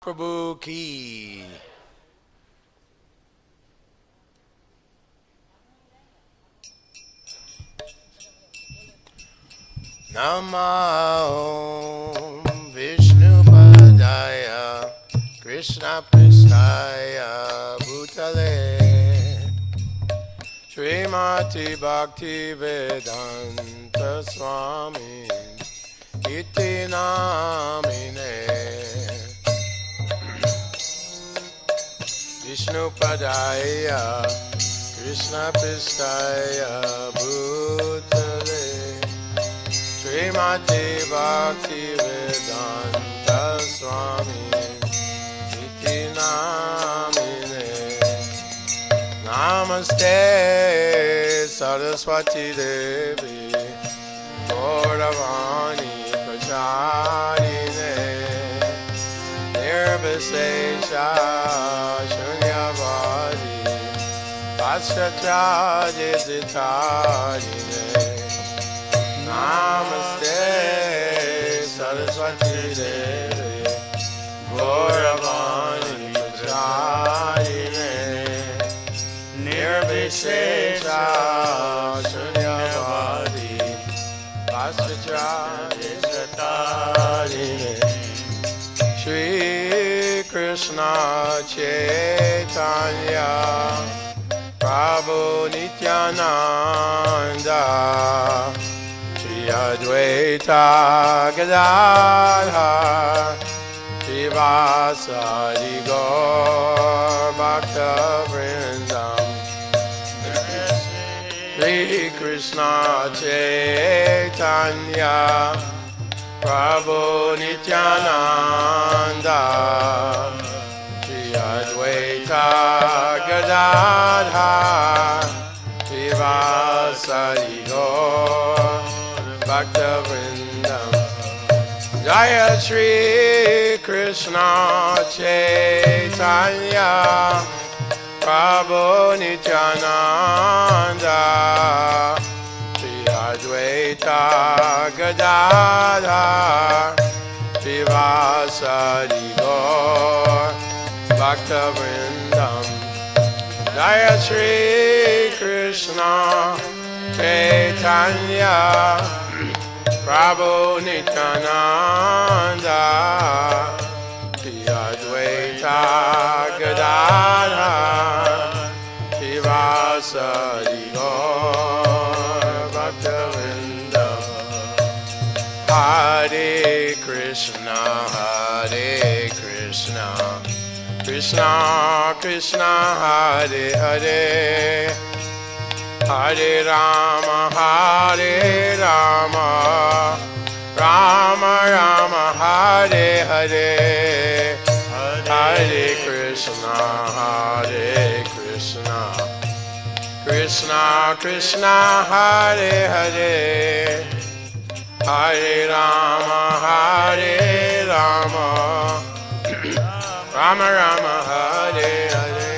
Prabhu ki. Namo Vishnu Padaya Krishna Pristaya Bhutale Srimati Bhakti Vedanta Swami Iti Namine Vishnu Padaya Krishna Pristaya Bhutale Srimati Bhakti Vedanta Swami Iti Namine Namaste Saraswati Devi Gauravani Pracharine Nirvisesha Shunyavadi Paschatra Jesitarine Namaste Saraswati Devi Gauravani Pracharine Nirvisesha Shunyavadi Paschatra Jesitarine Shri Krishna Chaitanya Prabhu Nityananda Shri Advaita Gadadhar Shivasari Gaur Bhakta Vrindam Shri Krishna Chaitanya Prabhu Nityananda Shri Advaita Gadadhar Shivasari Gaur Bhakta Vrindam Jaya Shri Krishna Chaitanya Prabhu Nityananda Shri Advaita Gadadhar Shivasari Gaur Bhakta Vrindam Jaya Shri Krishna Chaitanya Prabhu Nityananda Shri Advaita Gadadhar Shivasari Gaur Bhakta Vrindam Hare Krishna Krishna Krishna Hare Hare Hare Rama Rama Rama Hare Hare Hare Krishna Krishna Krishna Hare Hare Hare Rama Rama Rama Hare Hare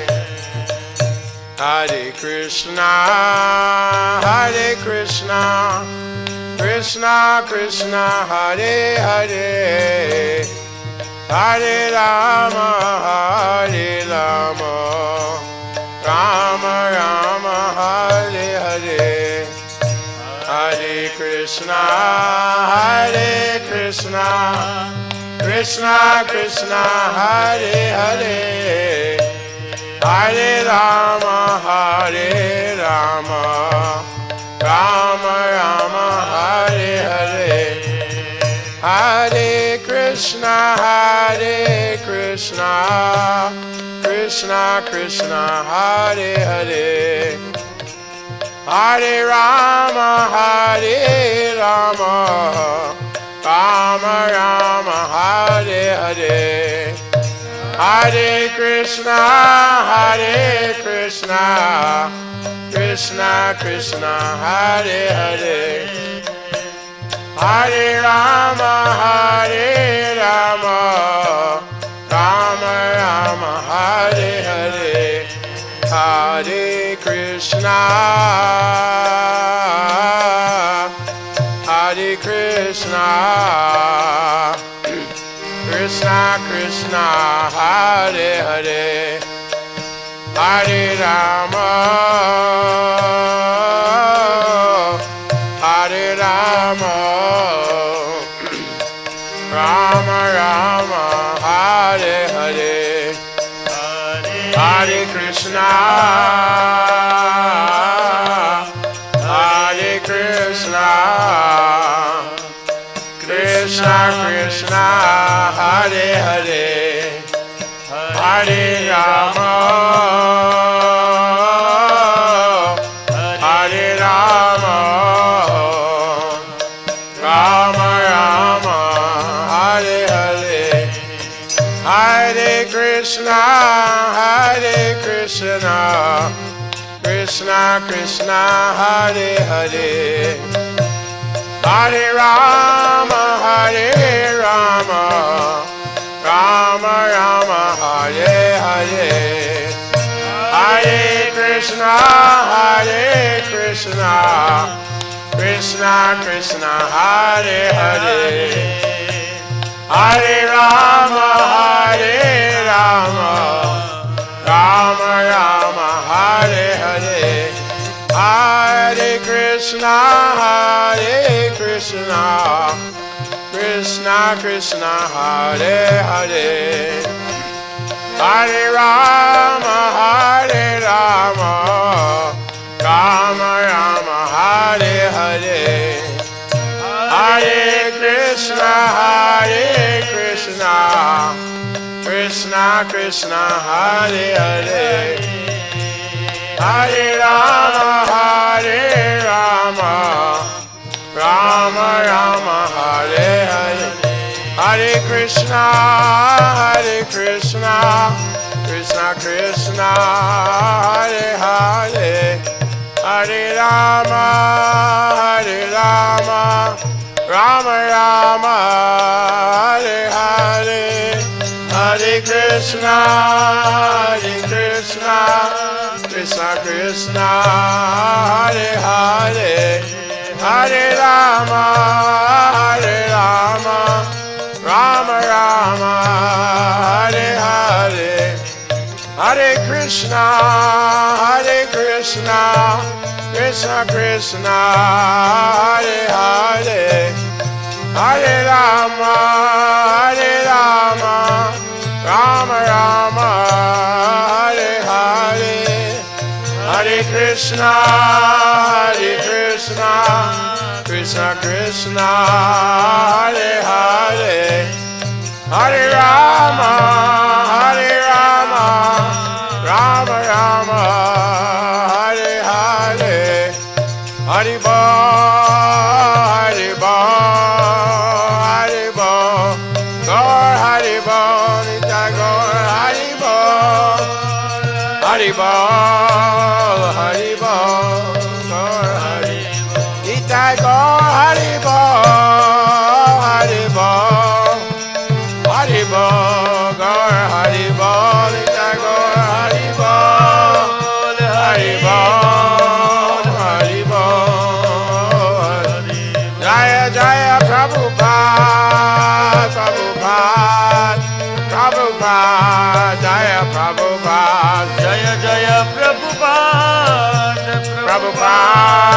Hare Krishna Krishna Krishna Hare Hare Hare Rama Rama Rama Hare Hare Hare Krishna Krishna Krishna Hare Hare Hare Rama Rama Rama Hare Hare Hare Krishna Krishna Krishna Hare Hare Hare Rama Rama Rama Hare Hare Hare Krishna Krishna Krishna Hare Hare Hare Rama Rama Rama Hare Hare Hare Krishna Krishna Krishna Hare Hare, Hare Rama, Hare Rama, Rama Rama, Hare Hare, Hare Krishna, Hare Krishna, Krishna Krishna, Hare Hare, Hare Rama, Hare Rama, Rama Rama, Hare Hare, Hare Krishna, Hare Krishna, Krishna Krishna, Hare Hare, Hare Rama, Hare Rama, Rama Rama, Hare Hare, Hare Krishna, Hare Krishna, Krishna Krishna, Hare Hare, Hare Rama, Hare Rama, Rama Rama, Hare Hare, Hare Krishna, Hare Krishna, Krishna Krishna, Hare Hare, Hare Rama, Hare Rama, Rama Rama, Hare Hare, Hare Krishna, Hare Krishna, Krishna Krishna, Hare Hare, Hare Rama, Hare Rama, Rama Rama, Hare Hare, Hare Krishna, Hare Krishna, Krishna Krishna, Hare Hare, Hare Rama, Hare Rama, Rama Rama, Hare Hare, Hare Krishna, Hare Krishna, Krishna Krishna, Hare Hare, Hare Rama, Hare Rama, Rama Rama, Hare Hare, Hare Krishna, Hare Krishna, Krishna Krishna, Hare Hare, Hare Rama, Hare Rama, Rama Rama, Hare Hare, Hare Krishna, Hare Krishna, Krishna Krishna, Hare Hare, Hare Rama, Hare Rama, Rama Rama, Hare Hare, Hare Bol, Hare Bol, Hare Bol, Gaur Hare Bol, Nitya Gaur Hare Bol, Hare Bol, Hare Bol, Gaur Hare Bol, Nitya Gaur Hare Bol, Hare Bol, Hare Bol, Gaur Hare Bol, Nitya Gaur Hare Bol, Hare Bol, Hare Bol, Jaya Jaya Prabhupada, Prabhupada, Prabhupada, Jaya Prabhupada, Jaya Jaya Prabhupada, Prabhupada,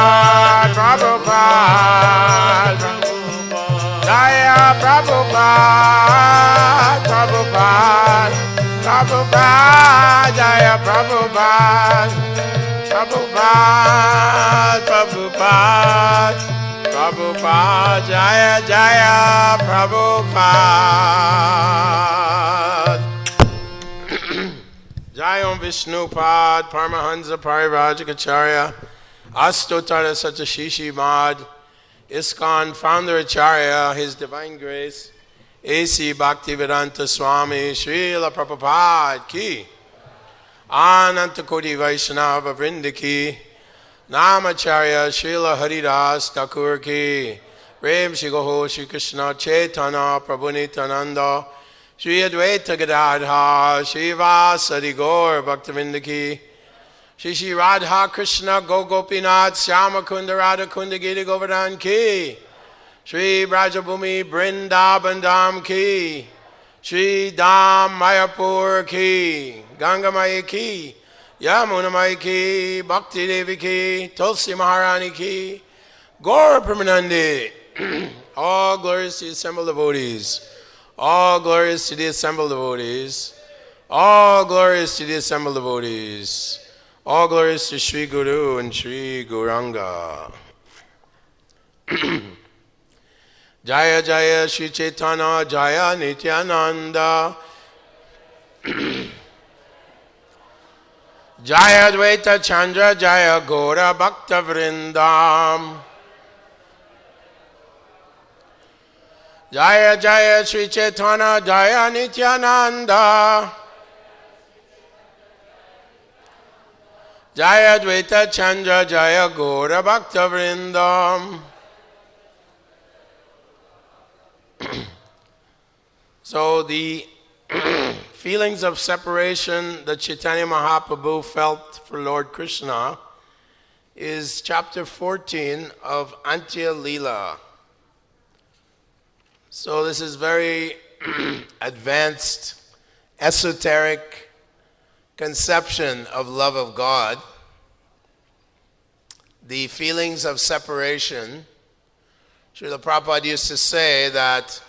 Prabhupada, Jaya Prabhupada, Prabhupada, Prabhupada, Jaya Prabhupada, Prabhupada, Prabhupada, Prabhupada, Jaya Jaya Prabhupada. Jayam Vishnupad, Paramahansa Parivrajikacharya, Astotara Satyashishi Mad, ISKCON founder Acharya, His Divine Grace, A.C. Bhaktivedanta Swami, Srila Prabhupada Ki, Ananta Koti Vaishnava Vrinda Ki, Namacharya Srila Haridas Thakur Ki, Prem Shigoho Shri Krishna Chaitanya Prabhu Nityananda, Shri Advaita Gadadha, Shri Vasadi Gaur Bhaktivinda Ki, Shri Shri Radha Krishna Gopinath Syama Kunda Radha Kunda Gita Govardhan Ki, Shri Brajabhumi Brindaban Dham Ki, Shri Dham Mayapur ki, Ganga Maya ki, Yamuna Maya ki, Bhakti Devi ki, Tulsi Maharani ki, Gaura Pramanandi. All glories to the assembled devotees. All glories to the assembled devotees. All glories to the assembled devotees. All glories to Sri Guru and Sri Gauranga. Jaya Jaya Sri Chaitanya Jaya Nityananda. Jaya Dvaita Chandra Jaya Gaura Bhakta Vrindam. Jaya Jaya Sri Chaitanya Jaya Nityananda. Jaya Dvaita Chandra Jaya Gaura Bhakta Vrindam. So the feelings of separation that Chaitanya Mahaprabhu felt for Lord Krishna is chapter 14 of Antya Leela. So this is very advanced, esoteric conception of love of God. The feelings of separation. Srila Prabhupada used to say that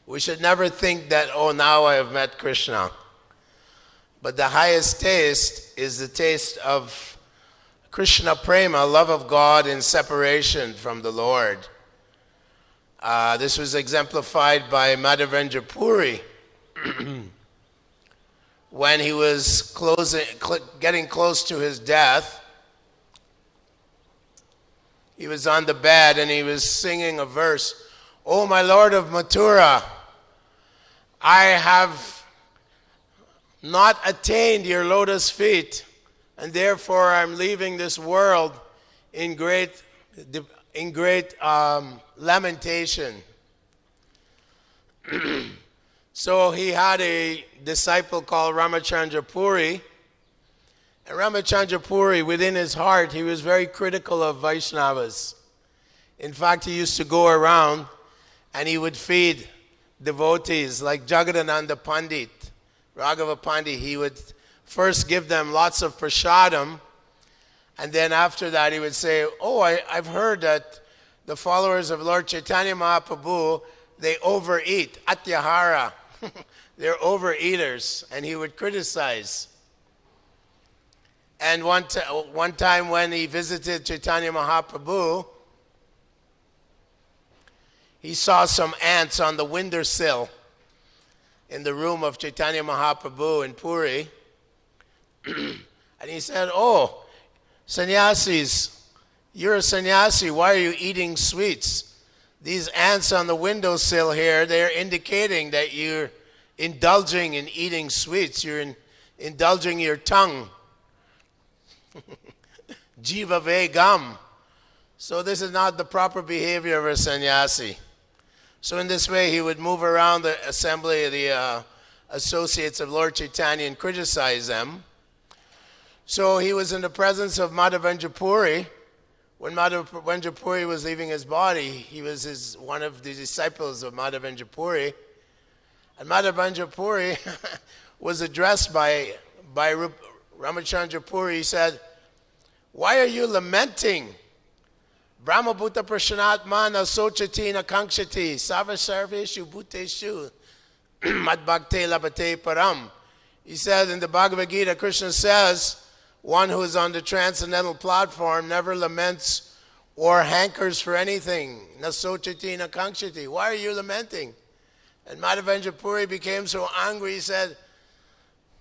we should never think that, oh, now I have met Krishna. But the highest taste is the taste of Krishna Prema, love of God in separation from the Lord. This was exemplified by Madhavendra Puri when he was getting close to his death. He was on the bed and he was singing a verse, "Oh, my Lord of Mathura, I have not attained your lotus feet, and therefore I'm leaving this world in great lamentation." So he had a disciple called Ramachandra Puri. And Ramachandra Puri, within his heart, he was very critical of Vaishnavas. In fact, he used to go around and he would feed devotees like Jagadananda Pandit, Raghava Pandit. He would first give them lots of prasadam, and then after that he would say, "Oh, I've heard that the followers of Lord Chaitanya Mahaprabhu, they overeat, atyahara." They're overeaters, and he would criticize. And one time when he visited Chaitanya Mahaprabhu, he saw some ants on the windowsill in the room of Chaitanya Mahaprabhu in Puri. And he said, "Oh, sannyasis, you're a sannyasi, why are you eating sweets? These ants on the windowsill here, they're indicating that you're indulging in eating sweets. You're indulging your tongue. Jiva vegam." So this is not the proper behavior of a sannyasi. So in this way, he would move around the assembly of the associates of Lord Chaitanya and criticize them. So he was in the presence of Madhavendra Puri. When Madhavendra Puri was leaving his body, he was one of the disciples of Madhavendra Puri. And Madhavendra Puri was addressed by Ramachandra Puri. He said, "Why are you lamenting? Brahma Bhuta Prashanatmana Sochati Nakankshati Savasarveshu Bhuteshu Madbhakte Labate Param." He said in the Bhagavad Gita, Krishna says, one who is on the transcendental platform never laments or hankers for anything. Nasochati Nakankshati. Why are you lamenting? And Madhavendra Puri became so angry, he said,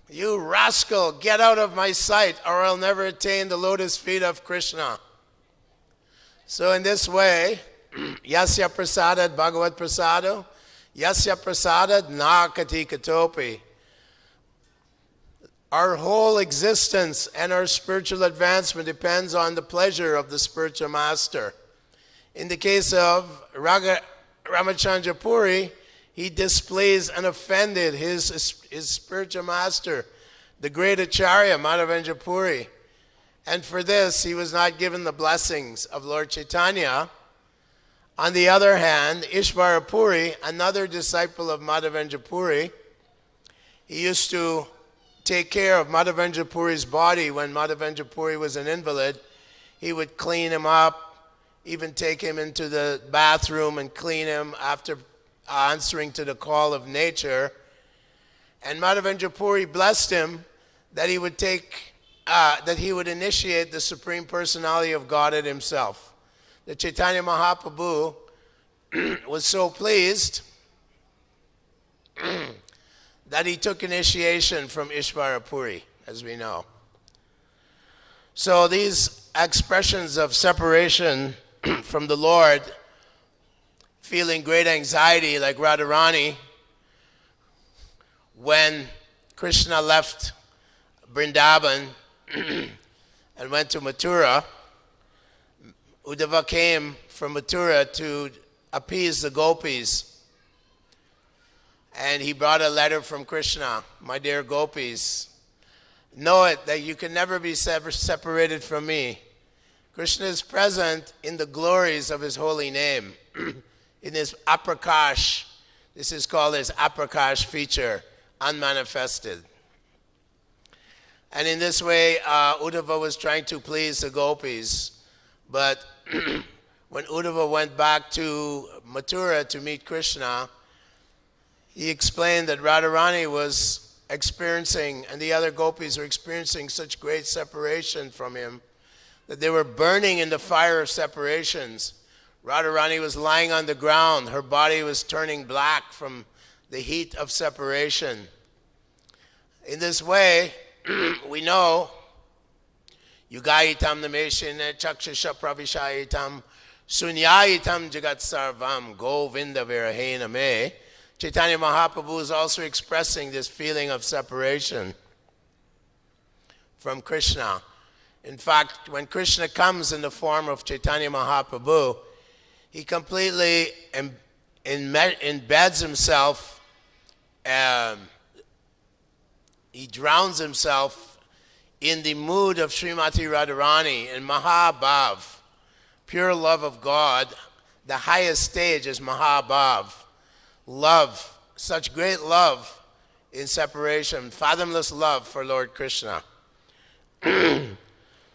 "You rascal, get out of my sight, or I'll never attain the lotus feet of Krishna." So in this way, Yasya Prasadad Bhagavad Prasado, Yasya Prasadad Nakati Katopi. Our whole existence and our spiritual advancement depends on the pleasure of the spiritual master. In the case of Ramachandra Puri, he displeased and offended his spiritual master, the great Acharya, Madhavendra Puri. And for this, he was not given the blessings of Lord Chaitanya. On the other hand, Ishvara Puri, another disciple of Madhavendra Puri, he used to take care of Madhavendra Puri's body when Madhavendra Puri was an invalid. He would clean him up, even take him into the bathroom and clean him after answering to the call of nature. And Madhavendra Puri blessed him that he would initiate the Supreme Personality of Godhead himself. The Chaitanya Mahaprabhu was so pleased that he took initiation from Ishvara Puri, as we know. So these expressions of separation from the Lord, feeling great anxiety like Radharani, when Krishna left Vrindavan and went to Mathura, Uddhava came from Mathura to appease the gopis. And he brought a letter from Krishna. My dear gopis, know it that you can never be separated from me. Krishna is present in the glories of his holy name, in his aprakash. This is called his aprakash feature, unmanifested. And in this way, Uddhava was trying to please the gopis. But when Uddhava went back to Mathura to meet Krishna, he explained that Radharani was experiencing, and the other gopis were experiencing such great separation from him, that they were burning in the fire of separations. Radharani was lying on the ground. Her body was turning black from the heat of separation. In this way, we know, Yugayitam nameshine chakshasha pravishayitam sunyayitam jagat sarvam govinda virahena me. Chaitanya Mahaprabhu is also expressing this feeling of separation from Krishna. In fact, when Krishna comes in the form of Chaitanya Mahaprabhu, he completely embeds himself, he drowns himself in the mood of Srimati Radharani and Mahabhav, pure love of God. The highest stage is Mahabhav. Love, such great love in separation, fathomless love for Lord Krishna.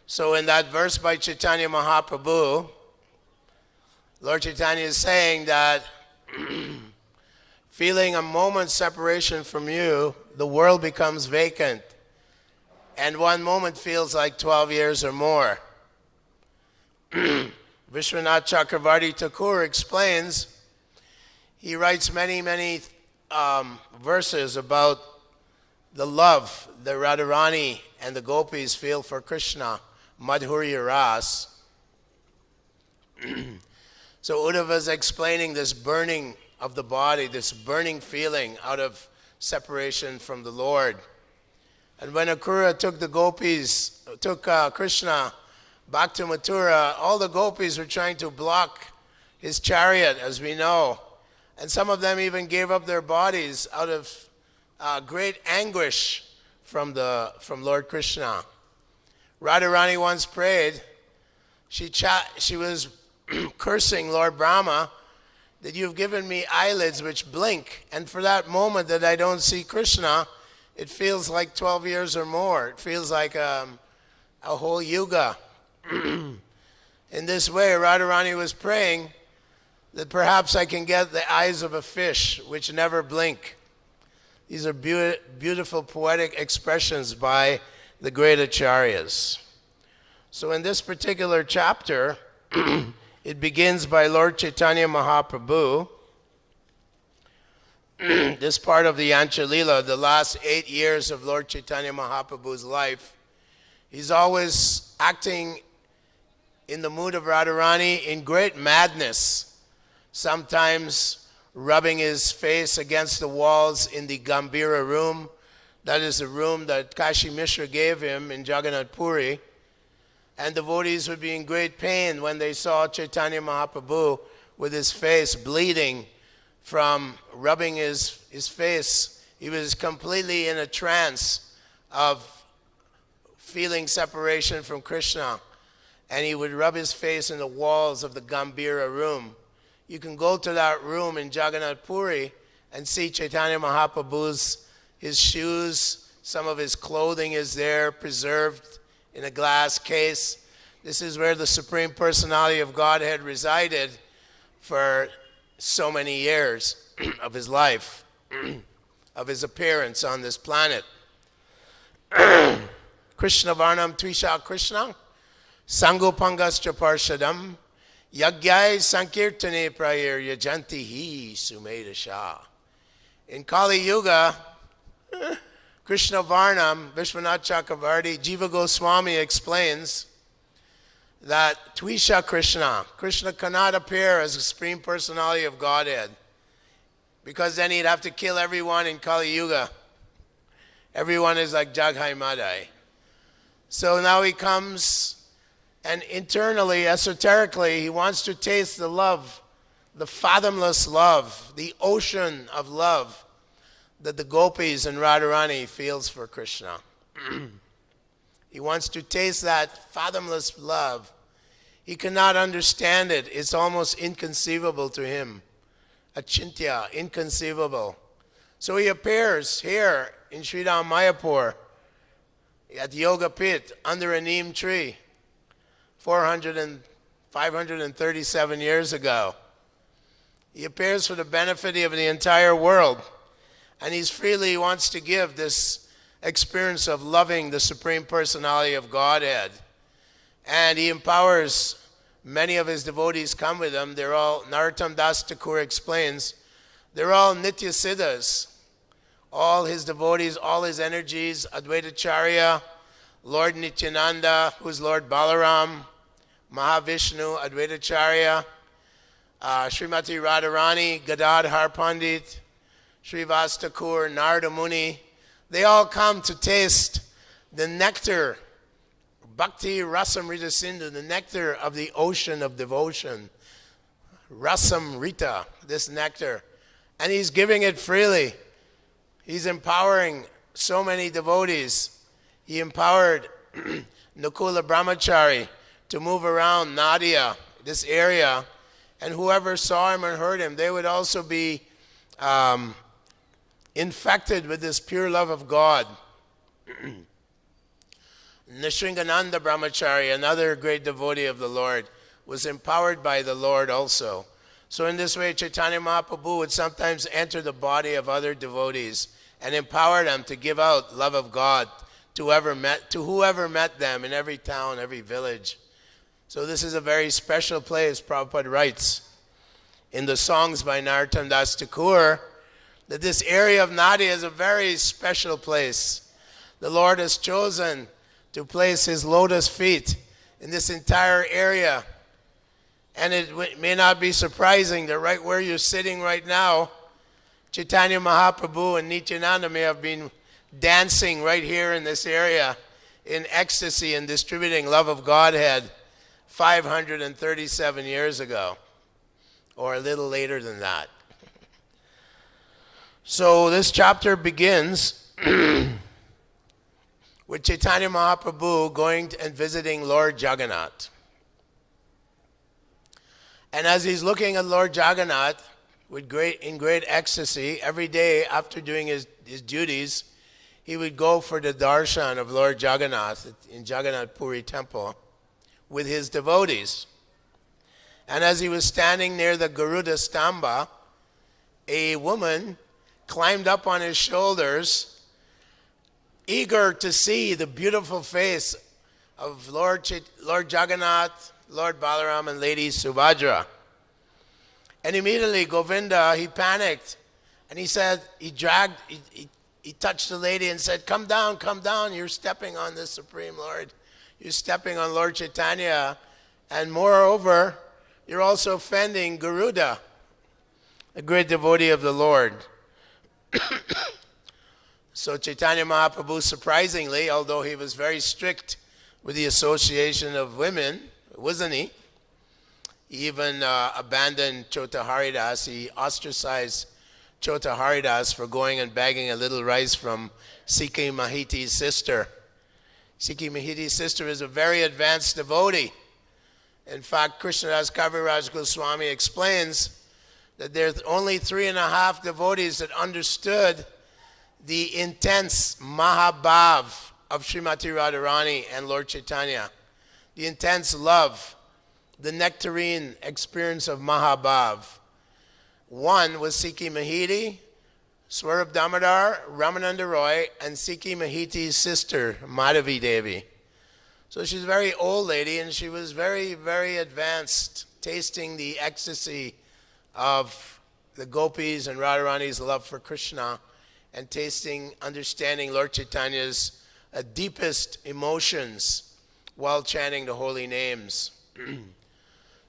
So in that verse by Chaitanya Mahaprabhu, Lord Chaitanya is saying that feeling a moment's separation from you, the world becomes vacant. And one moment feels like 12 years or more. Vishwanath Chakravarti Thakur explains, he writes many verses about the love that Radharani and the gopis feel for Krishna, Madhurya Ras. So Uddhava is explaining this burning of the body, this burning feeling out of separation from the Lord. And when Akrura took Krishna back to Mathura, all the gopis were trying to block his chariot, as we know. And some of them even gave up their bodies out of great anguish from Lord Krishna. Radharani once prayed, she was cursing Lord Brahma that you've given me eyelids which blink, and for that moment that I don't see Krishna, it feels like 12 years or more. It feels like a whole yuga. In this way, Radharani was praying that perhaps I can get the eyes of a fish which never blink. These are beautiful poetic expressions by the great acharyas. So in this particular chapter, it begins by Lord Chaitanya Mahaprabhu. This part of the Yanchalila, the last 8 years of Lord Chaitanya Mahaprabhu's life, he's always acting in the mood of Radharani in great madness, sometimes rubbing his face against the walls in the Gambhira room. That is the room that Kashi Mishra gave him in Jagannath Puri. And devotees would be in great pain when they saw Chaitanya Mahaprabhu with his face bleeding from rubbing his face. He was completely in a trance of feeling separation from Krishna. And he would rub his face in the walls of the Gambhira room you can go to that room in Jagannath Puri and see Chaitanya Mahaprabhu's, his shoes, some of his clothing is there, preserved in a glass case. This is where the Supreme Personality of Godhead resided for so many years of his life, of his appearance on this planet. Krishna Varnam Tvisha Krishna, Sangopangascha Parshadam, Yagyai Sankirtane Prayir Yajanti Hi Sumedasha. In Kali Yuga, Krishna Varnam, Vishwanath Chakravarti, Jiva Goswami explains that Tvisha Krishna, Krishna cannot appear as the Supreme Personality of Godhead, because then he'd have to kill everyone in Kali Yuga. Everyone is like Jaghai Madai. So now he comes, and internally, esoterically, he wants to taste the love, the fathomless love, the ocean of love that the gopis and Radharani feels for Krishna. He wants to taste that fathomless love. He cannot understand it. It's almost inconceivable to him. Achintya, inconceivable. So he appears here in Sridham Mayapur at Yoga Pit under a neem tree 537 years ago. He appears for the benefit of the entire world, and he freely wants to give this experience of loving the Supreme Personality of Godhead. And he empowers many of his devotees come with him. They're all, Narottam Das Thakur explains, they're all Nitya Siddhas. All his devotees, all his energies, Advaitacharya, Lord Nityananda, who's Lord Balaram, Mahavishnu, Advaitacharya, Srimati Radharani, Gadadhar Pandit, Srivas Thakur, Narada Muni. They all come to taste the nectar, Bhakti Rasamrita Sindhu, the nectar of the ocean of devotion. Rasamrita, this nectar. And he's giving it freely. He's empowering so many devotees. He empowered Nakula Brahmachari to move around Nadia, this area, and whoever saw him and heard him, they would also be infected with this pure love of God. Nishringananda Brahmachari, another great devotee of the Lord, was empowered by the Lord also. So in this way, Chaitanya Mahaprabhu would sometimes enter the body of other devotees and empower them to give out love of God to whoever met them in every town, every village. So this is a very special place, Prabhupada writes in the songs by Narottam Das Thakur, that this area of Nadia is a very special place. The Lord has chosen to place his lotus feet in this entire area. And it may not be surprising that right where you're sitting right now, Chaitanya Mahaprabhu and Nityananda may have been dancing right here in this area in ecstasy and distributing love of Godhead 537 years ago, or a little later than that. So this chapter begins with Chaitanya Mahaprabhu going and visiting Lord Jagannath. And as he's looking at Lord Jagannath in great ecstasy, every day after doing his duties, he would go for the darshan of Lord Jagannath in Jagannath Puri temple with his devotees. And as he was standing near the Garuda Stamba, a woman climbed up on his shoulders, eager to see the beautiful face of Lord Jagannath, Lord Balaram, and Lady Subhadra. And immediately Govinda, he panicked, and he said, he touched the lady and said, come down, you're stepping on the Supreme Lord. You're stepping on Lord Chaitanya, and moreover, you're also offending Garuda, a great devotee of the Lord. So Chaitanya Mahaprabhu, surprisingly, although he was very strict with the association of women, wasn't he? He even abandoned Chota Haridas. He ostracized Chota Haridas for going and begging a little rice from Sikhi-Mahiti's sister. Sikhi-Mahiti's sister is a very advanced devotee. In fact, Krishnadas Kaviraj Goswami explains that there's only 3.5 devotees that understood the intense Mahabhav of Srimati Radharani and Lord Chaitanya, the intense love, the nectarine experience of Mahabhav. One was Sikhi-Maiti, Swarup Damodar, Ramananda Roy, and Sikhi-Mahiti's sister, Madhavi Devi. So she's a very old lady, and she was very, very advanced, tasting the ecstasy of the gopis and Radharani's love for Krishna, and tasting, understanding Lord Chaitanya's deepest emotions while chanting the holy names.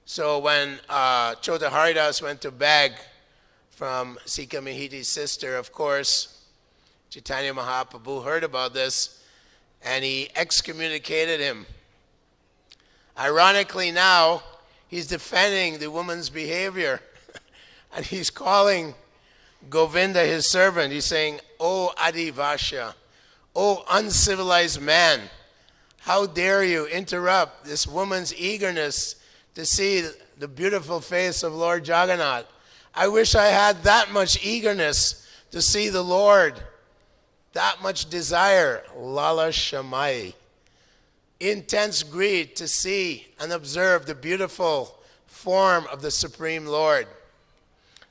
So when Chota Haridas went to beg from Sikhi-Mahiti's sister, of course, Chaitanya Mahaprabhu heard about this, and he excommunicated him. Ironically now, he's defending the woman's behavior, and he's calling Govinda his servant. He's saying, "O Adhivasya, O uncivilized man, how dare you interrupt this woman's eagerness to see the beautiful face of Lord Jagannath. I wish I had that much eagerness to see the Lord, that much desire, lala shamai, intense greed to see and observe the beautiful form of the Supreme Lord."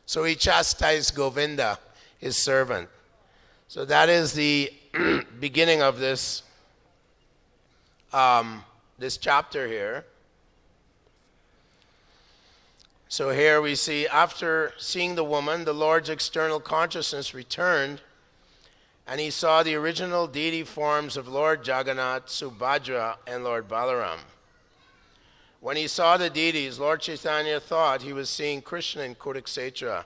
So he chastised Govinda, his servant. So that is the beginning of this this chapter here. So here we see, after seeing the woman, the Lord's external consciousness returned, and he saw the original deity forms of Lord Jagannath, Subhadra, and Lord Balaram. When he saw the deities, Lord Chaitanya thought he was seeing Krishna in Kuruksetra.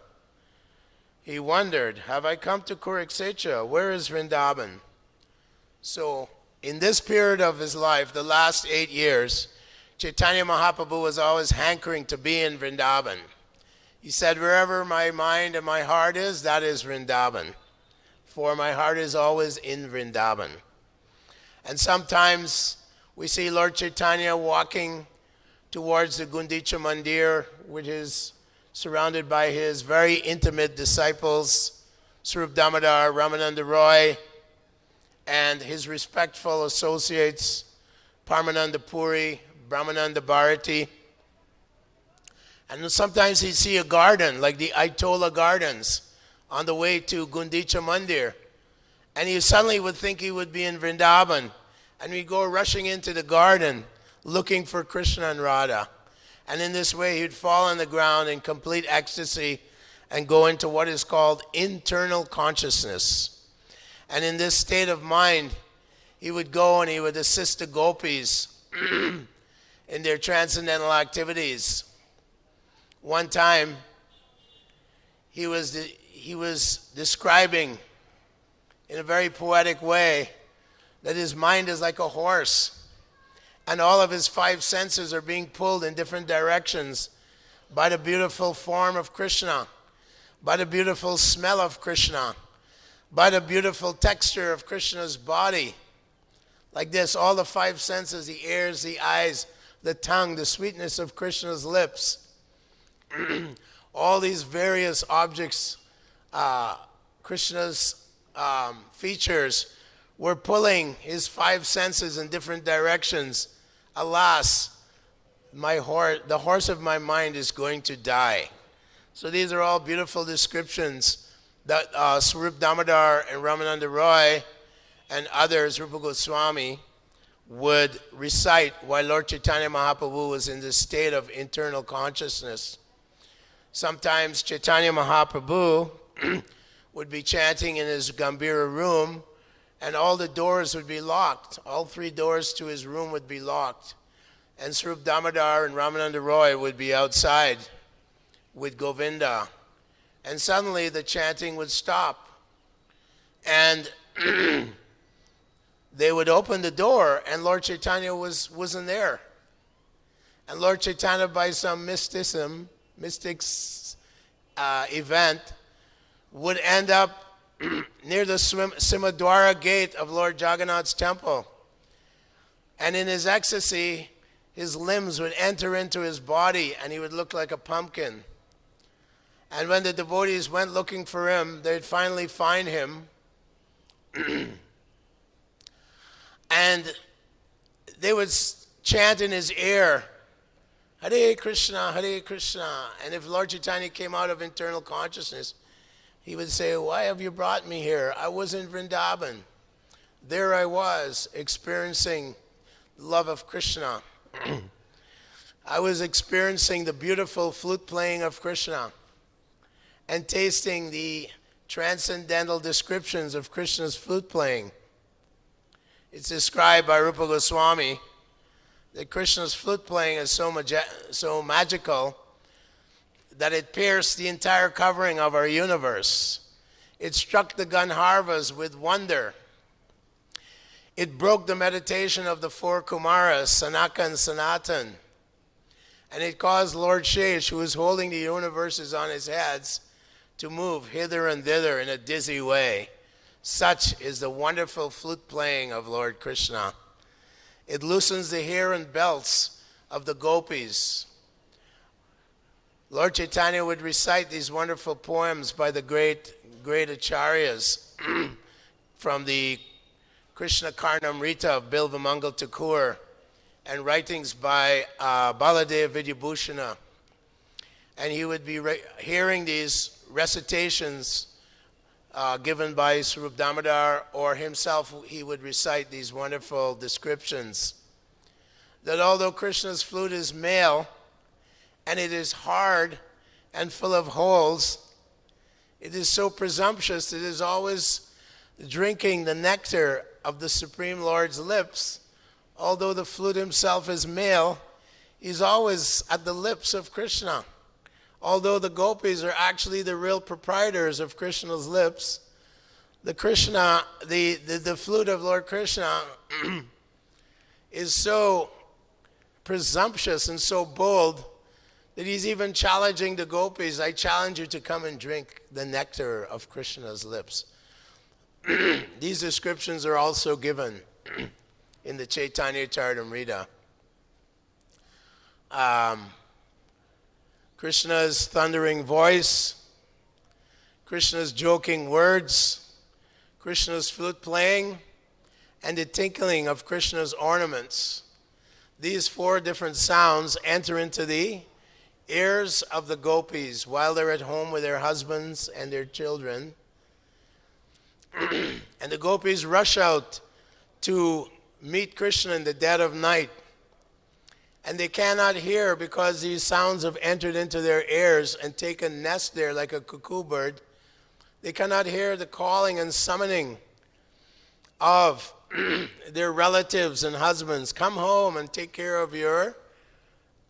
He wondered, have I come to Kuruksetra? Where is Vrindavan? So in this period of his life, the last 8 years, Chaitanya Mahaprabhu was always hankering to be in Vrindavan. He said, wherever my mind and my heart is, that is Vrindavan. For my heart is always in Vrindavan. And sometimes we see Lord Chaitanya walking towards the Gundicha Mandir, which is surrounded by his very intimate disciples, Swarup Damodar, Ramananda Roy, and his respectful associates, Paramananda Puri, Brahmananda Bharati. And sometimes he'd see a garden, like the Aitola Gardens, on the way to Gundicha Mandir. And he suddenly would think he would be in Vrindavan. And we'd go rushing into the garden, looking for Krishna and Radha. And in this way, he'd fall on the ground in complete ecstasy and go into what is called internal consciousness. And in this state of mind, he would go and he would assist the gopis in their transcendental activities. One time, he was describing in a very poetic way that his mind is like a horse, and all of his 5 senses are being pulled in different directions by the beautiful form of Krishna, by the beautiful smell of Krishna, by the beautiful texture of Krishna's body. Like this, all the 5 senses, the ears, the eyes, the tongue, the sweetness of Krishna's lips, all these various objects, Krishna's features, were pulling his 5 senses in different directions. Alas, the horse of my mind is going to die. So these are all beautiful descriptions that Swarup Damodar and Ramananda Roy and others, Rupa Goswami, would recite while Lord Chaitanya Mahaprabhu was in this state of internal consciousness. Sometimes Chaitanya Mahaprabhu would be chanting in his Gambhira room, and all the doors would be locked. All 3 doors to his room would be locked. And Swarup Damodar and Ramananda Roy would be outside with Govinda. And suddenly the chanting would stop. And they would open the door, and Lord Chaitanya wasn't there. And Lord Chaitanya, by some mystics event, would end up near the Simhadwara gate of Lord Jagannath's temple. And in his ecstasy, his limbs would enter into his body, and he would look like a pumpkin. And when the devotees went looking for him, they'd finally find him. And they would chant in his ear, Hare Krishna, Hare Krishna. And if Lord Chaitanya came out of internal consciousness, he would say, why have you brought me here? I was in Vrindavan. There I was, experiencing the love of Krishna. I was experiencing the beautiful flute playing of Krishna and tasting the transcendental descriptions of Krishna's flute playing. It's described by Rupa Goswami that Krishna's flute playing is so magical that it pierced the entire covering of our universe. It struck the Gandharvas with wonder. It broke the meditation of the four Kumaras, Sanaka and Sanatan. And it caused Lord Shesh, who was holding the universes on his heads, to move hither and thither in a dizzy way. Such is the wonderful flute playing of Lord Krishna. It loosens the hair and belts of the gopis. Lord Chaitanya would recite these wonderful poems by the great acharyas from the Krishna Karnamrita of Bilvamangal Thakur and writings by Baladev Vidyabhushana. And he would be hearing these recitations given by Swarup Damodar, or himself he would recite these wonderful descriptions. That although Krishna's flute is male, and it is hard and full of holes, it is so presumptuous, it is always drinking the nectar of the Supreme Lord's lips. Although the flute himself is male, he's always at the lips of Krishna. Although the gopis are actually the real proprietors of Krishna's lips, the flute of Lord Krishna is so presumptuous and so bold that he's even challenging the gopis. I challenge you to come and drink the nectar of Krishna's lips. These descriptions are also given in the Chaitanya Charitamrita. Krishna's thundering voice, Krishna's joking words, Krishna's flute playing, and the tinkling of Krishna's ornaments. These four different sounds enter into the ears of the gopis while they're at home with their husbands and their children. And the gopis rush out to meet Krishna in the dead of night. And they cannot hear because these sounds have entered into their ears and taken nest there like a cuckoo bird. They cannot hear the calling and summoning of their relatives and husbands. Come home and take care of your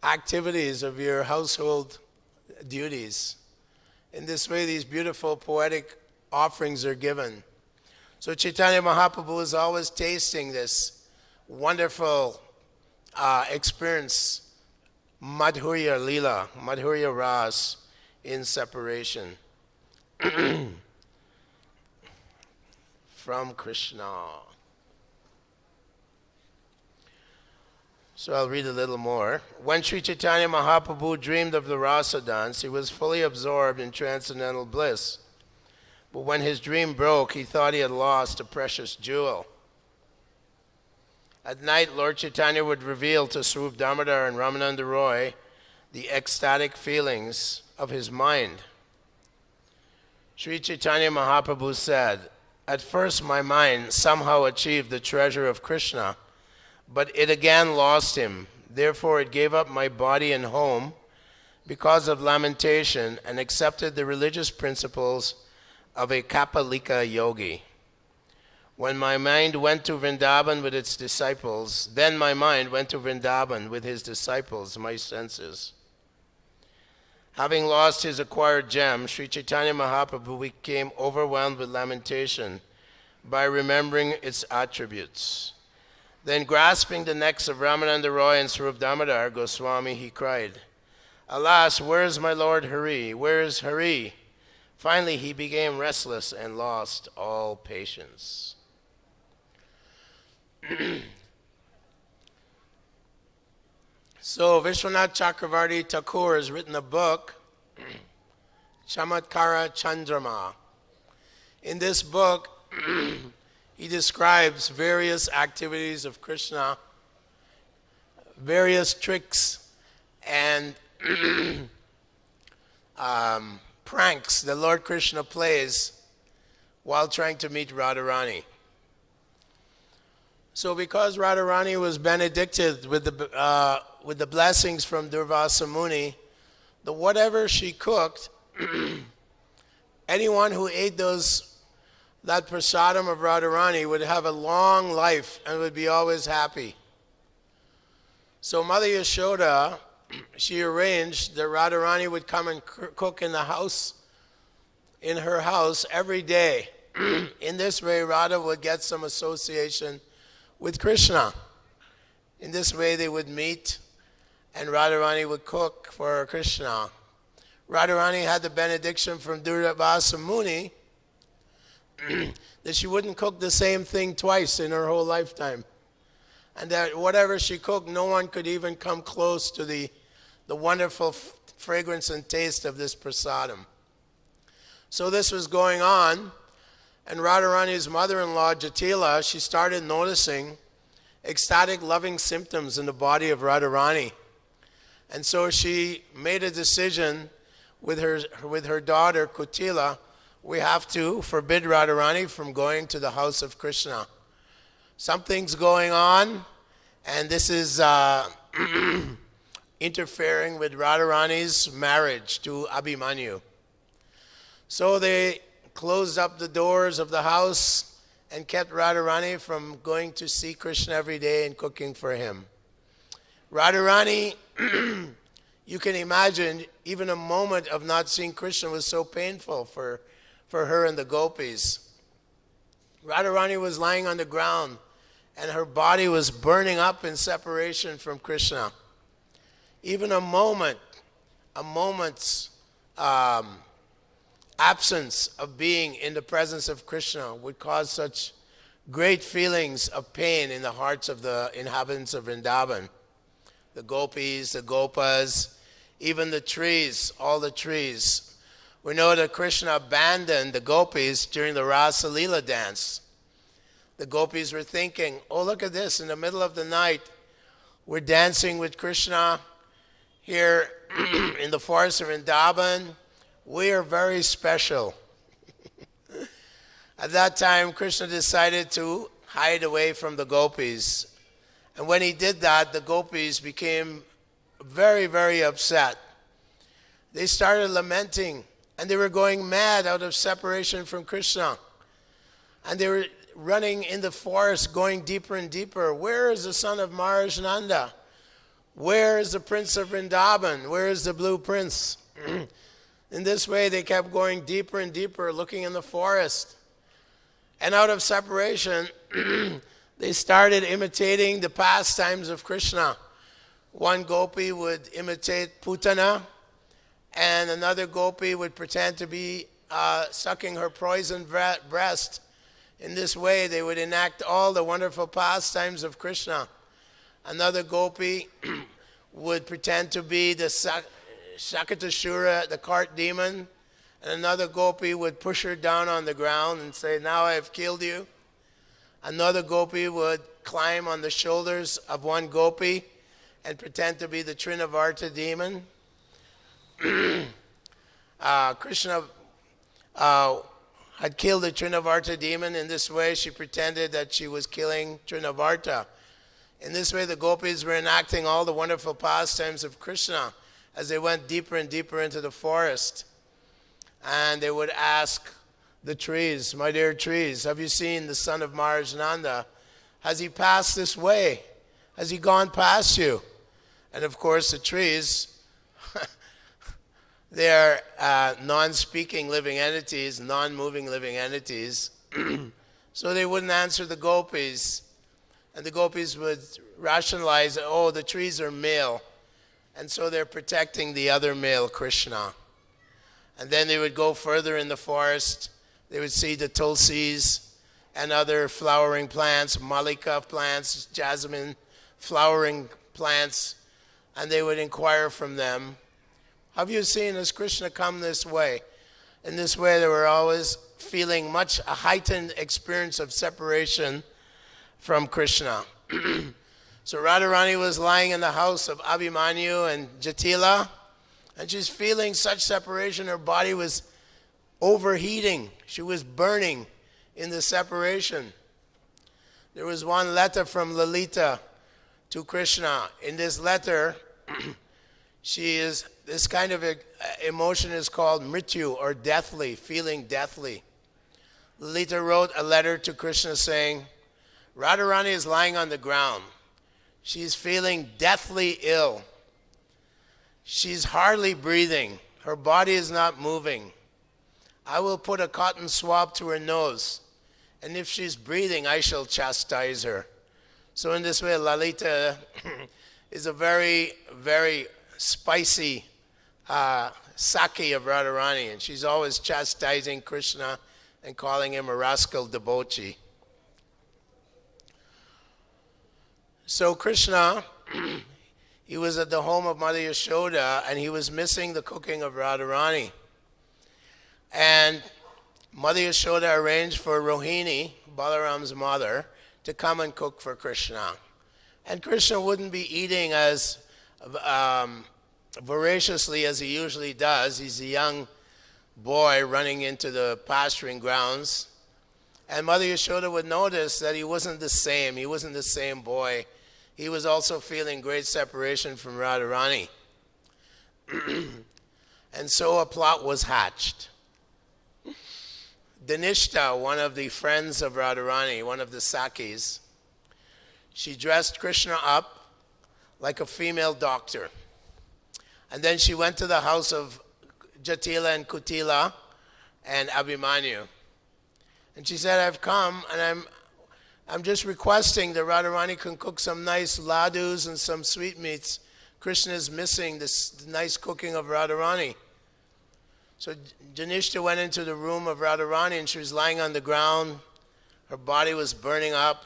activities, of your household duties. In this way, these beautiful poetic offerings are given. So Chaitanya Mahaprabhu is always tasting this wonderful experience, Madhurya Leela, Madhurya Ras, in separation from Krishna. So I'll read a little more. When Sri Chaitanya Mahaprabhu dreamed of the Rasa dance, he was fully absorbed in transcendental bliss. But when his dream broke, he thought he had lost a precious jewel. At night, Lord Chaitanya would reveal to Swarup Damodar and Ramananda Roy the ecstatic feelings of his mind. Sri Chaitanya Mahaprabhu said, "At first my mind somehow achieved the treasure of Krishna, but it again lost him. Therefore it gave up my body and home because of lamentation and accepted the religious principles of a Kapalika yogi. When my mind went to Vrindavan with its disciples, then my mind went to Vrindavan with his disciples, my senses. Having lost his acquired gem, Sri Chaitanya Mahaprabhu became overwhelmed with lamentation by remembering its attributes. Then grasping the necks of Ramananda Roy and Swarup Damodar Goswami, he cried, 'Alas, where is my Lord Hari? Where is Hari?' Finally, he became restless and lost all patience." So Vishwanath Chakravarti Thakur has written a book Chamatkara Chandrama. In this book, he describes various activities of Krishna, various tricks and pranks that Lord Krishna plays while trying to meet Radharani. So because Radharani was benedicted with the blessings from Durvasa Muni, that whatever she cooked, anyone who ate that prasadam of Radharani would have a long life and would be always happy. So Mother Yashoda, she arranged that Radharani would come and cook in her house every day. In this way, Radha would get some association with Krishna. In this way, they would meet, and Radharani would cook for Krishna. Radharani had the benediction from Durvasa Muni that she wouldn't cook the same thing twice in her whole lifetime. And that whatever she cooked, no one could even come close to the wonderful fragrance and taste of this prasadam. So this was going on, and Radharani's mother-in-law, Jatila, she started noticing ecstatic loving symptoms in the body of Radharani. And so she made a decision with her daughter, Kutila, we have to forbid Radharani from going to the house of Krishna. Something's going on, and this is interfering with Radharani's marriage to Abhimanyu. So they closed up the doors of the house and kept Radharani from going to see Krishna every day and cooking for him. Radharani, you can imagine, even a moment of not seeing Krishna was so painful for her and the gopis. Radharani was lying on the ground, and her body was burning up in separation from Krishna. Even a moment's absence of being in the presence of Krishna would cause such great feelings of pain in the hearts of the inhabitants of Vrindavan. The gopis, the gopas, even the trees, all the trees. We know that Krishna abandoned the gopis during the Rasa Leela dance. The gopis were thinking, oh, look at this, in the middle of the night, we're dancing with Krishna here in the forest of Vrindavan. We are very special. At that time, Krishna decided to hide away from the gopis. And when he did that, the gopis became very, very upset. They started lamenting, and they were going mad out of separation from Krishna. And they were running in the forest, going deeper and deeper. Where is the son of Maharaj Nanda? Where is the prince of Vrindavan? Where is the blue prince? In this way, they kept going deeper and deeper, looking in the forest. And out of separation, they started imitating the pastimes of Krishna. One gopi would imitate Putana, and another gopi would pretend to be sucking her poisoned breast. In this way, they would enact all the wonderful pastimes of Krishna. Another gopi would pretend to be the Shakatashura, the cart demon, and another gopi would push her down on the ground and say, now I have killed you. Another gopi would climb on the shoulders of one gopi and pretend to be the Trinavarta demon. Krishna had killed the Trinavarta demon. In this way, she pretended that she was killing Trinavarta. In this way, the gopis were enacting all the wonderful pastimes of Krishna as they went deeper and deeper into the forest. And they would ask the trees, my dear trees, have you seen the son of Maharaj Nanda? Has he passed this way? Has he gone past you? And of course, the trees, they are non-speaking living entities, non-moving living entities. So they wouldn't answer the gopis. And the gopis would rationalize, oh, the trees are male. And so they're protecting the other male, Krishna. And then they would go further in the forest. They would see the tulsis and other flowering plants, malika plants, jasmine flowering plants. And they would inquire from them, have you seen, has Krishna come this way? In this way, they were always feeling a heightened experience of separation from Krishna. So Radharani was lying in the house of Abhimanyu and Jatila, and she's feeling such separation. Her body was overheating. She was burning in the separation. There was one letter from Lalita to Krishna. In this letter, this kind of emotion is called mrityu, or deathly, feeling deathly. Lalita wrote a letter to Krishna saying, Radharani is lying on the ground. She's feeling deathly ill. She's hardly breathing. Her body is not moving. I will put a cotton swab to her nose, and if she's breathing, I shall chastise her. So in this way, Lalita is a very, very spicy Saki of Radharani, and she's always chastising Krishna and calling him a rascal debauchee. So Krishna, he was at the home of Mother Yashoda, and he was missing the cooking of Radharani. And Mother Yashoda arranged for Rohini, Balaram's mother, to come and cook for Krishna. And Krishna wouldn't be eating as voraciously as he usually does. He's a young boy running into the pasturing grounds. And Mother Yashoda would notice that he wasn't the same. He wasn't the same boy. He was also feeling great separation from Radharani. And so a plot was hatched. Dhanishta, one of the friends of Radharani, one of the Sakis, she dressed Krishna up like a female doctor. And then she went to the house of Jatila and Kutila and Abhimanyu. And she said, I've come and I'm just requesting that Radharani can cook some nice ladus and some sweetmeats. Krishna is missing this nice cooking of Radharani. So Dhanishta went into the room of Radharani, and she was lying on the ground. Her body was burning up.